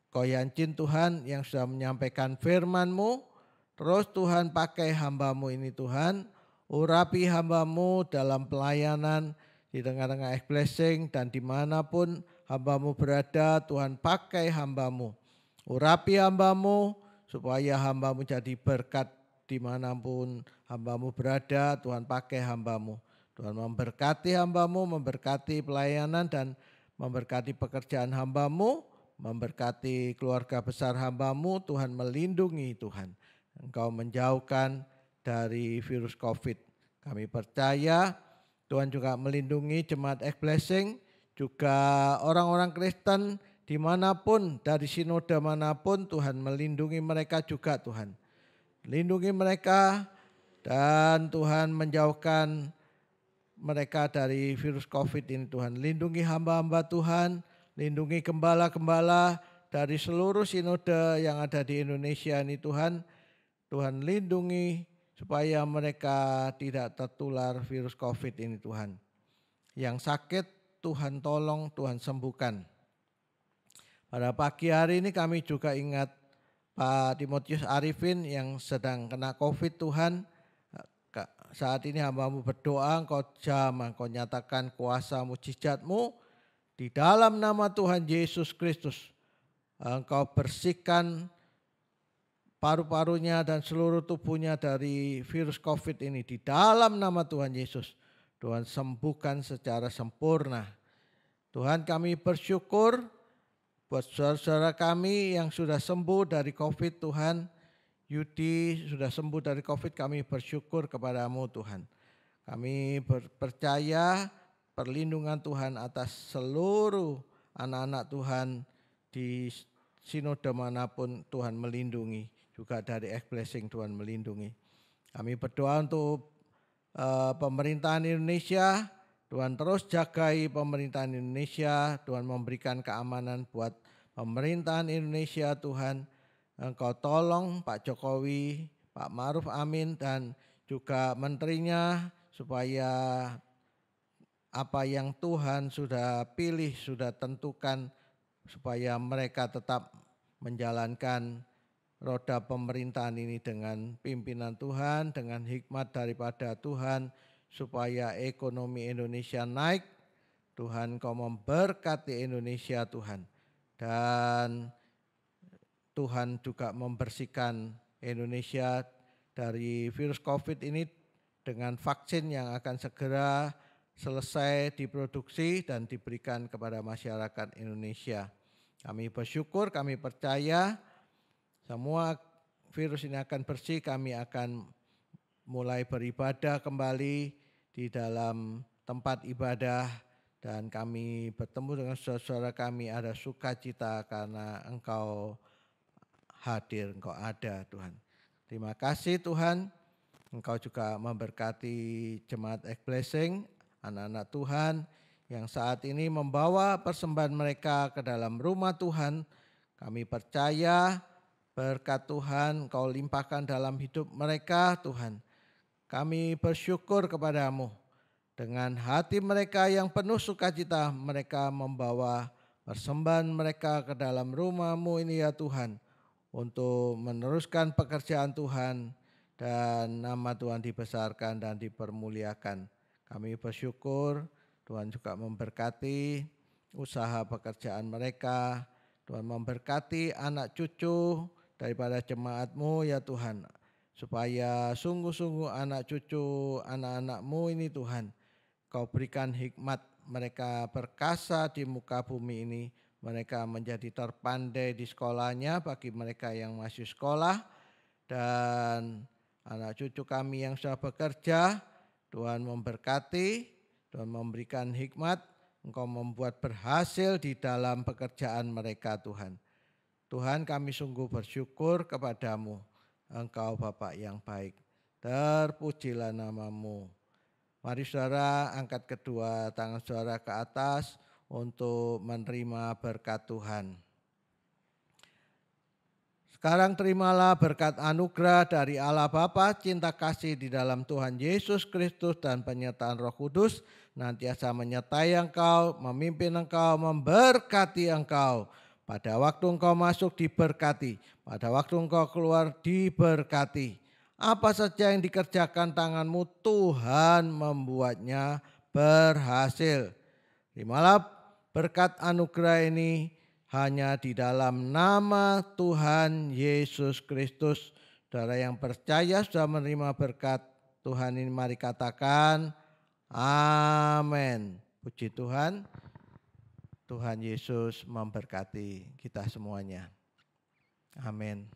Ko Yancin Tuhan yang sudah menyampaikan firman-Mu. Terus Tuhan pakai hamba-Mu ini Tuhan, urapi hamba-Mu dalam pelayanan di tengah-tengah blessing dan dimanapun hamba-Mu berada, Tuhan pakai hamba-Mu. Urapi hamba-Mu supaya hamba-Mu jadi berkat dimanapun hamba-Mu berada, Tuhan pakai hamba-Mu. Tuhan memberkati hamba-Mu, memberkati pelayanan dan memberkati pekerjaan hamba-Mu, memberkati keluarga besar hamba-Mu, Tuhan melindungi Tuhan. Engkau menjauhkan dari virus COVID. Kami percaya Tuhan juga melindungi jemaat blessing, juga orang-orang Kristen dimanapun, dari sinode manapun, Tuhan melindungi mereka juga Tuhan. Lindungi mereka dan Tuhan menjauhkan mereka dari virus COVID ini Tuhan. Lindungi hamba-hamba Tuhan, lindungi gembala-gembala dari seluruh sinode yang ada di Indonesia ini Tuhan. Tuhan lindungi supaya mereka tidak tertular virus COVID ini Tuhan. Yang sakit Tuhan tolong, Tuhan sembuhkan. Pada pagi hari ini kami juga ingat Pak Timotius Arifin yang sedang kena COVID Tuhan. Saat ini hamba-Mu berdoa, Engkau jamah, Engkau nyatakan kuasa mujizat-Mu di dalam nama Tuhan Yesus Kristus. Engkau bersihkan paru-parunya dan seluruh tubuhnya dari virus COVID ini di dalam nama Tuhan Yesus. Tuhan sembuhkan secara sempurna. Tuhan kami bersyukur buat saudara-saudara kami yang sudah sembuh dari COVID Tuhan. Yudi sudah sembuh dari COVID, kami bersyukur kepada-Mu Tuhan. Kami percaya perlindungan Tuhan atas seluruh anak-anak Tuhan di sinode manapun Tuhan melindungi. Juga dari blessing Tuhan melindungi. Kami berdoa untuk pemerintahan Indonesia. Tuhan terus jagai pemerintahan Indonesia. Tuhan memberikan keamanan buat pemerintahan Indonesia Tuhan. Engkau tolong Pak Jokowi, Pak Ma'ruf Amin dan juga menterinya supaya apa yang Tuhan sudah pilih, sudah tentukan supaya mereka tetap menjalankan roda pemerintahan ini dengan pimpinan Tuhan, dengan hikmat daripada Tuhan supaya ekonomi Indonesia naik. Tuhan Kau memberkati Indonesia Tuhan. Dan Tuhan juga membersihkan Indonesia dari virus COVID ini dengan vaksin yang akan segera selesai diproduksi dan diberikan kepada masyarakat Indonesia. Kami bersyukur, kami percaya semua virus ini akan bersih, kami akan mulai beribadah kembali di dalam tempat ibadah dan kami bertemu dengan saudara-saudara kami ada sukacita karena Engkau hadir, Engkau ada Tuhan. Terima kasih Tuhan, Engkau juga memberkati jemaat blessing, anak-anak Tuhan yang saat ini membawa persembahan mereka ke dalam rumah Tuhan. Kami percaya berkat Tuhan Kau limpahkan dalam hidup mereka Tuhan. Kami bersyukur kepada-Mu. Dengan hati mereka yang penuh sukacita mereka membawa persembahan mereka ke dalam rumah-Mu ini ya Tuhan. Untuk meneruskan pekerjaan Tuhan dan nama Tuhan dibesarkan dan dipermuliakan. Kami bersyukur Tuhan juga memberkati usaha pekerjaan mereka. Tuhan memberkati anak cucu daripada jemaat-Mu ya Tuhan. Supaya sungguh-sungguh anak cucu anak-anak-Mu ini Tuhan. Kau berikan hikmat mereka perkasa di muka bumi ini. Mereka menjadi terpandai di sekolahnya bagi mereka yang masih sekolah. Dan anak cucu kami yang sudah bekerja, Tuhan memberkati, Tuhan memberikan hikmat, Engkau membuat berhasil di dalam pekerjaan mereka Tuhan. Tuhan kami sungguh bersyukur kepada-Mu, Engkau Bapa yang baik. Terpujilah nama-Mu. Mari saudara angkat kedua tangan saudara ke atas untuk menerima berkat Tuhan. Sekarang terimalah berkat anugerah dari Allah Bapa, cinta kasih di dalam Tuhan Yesus Kristus dan penyertaan Roh Kudus nantiasa menyertai engkau, memimpin engkau, memberkati engkau. Pada waktu engkau masuk diberkati, pada waktu engkau keluar diberkati. Apa saja yang dikerjakan tanganmu, Tuhan membuatnya berhasil. Terimalah berkat anugerah ini hanya di dalam nama Tuhan Yesus Kristus. Saudara yang percaya sudah menerima berkat Tuhan ini, mari katakan amin. Puji Tuhan. Tuhan Yesus memberkati kita semuanya. Amin.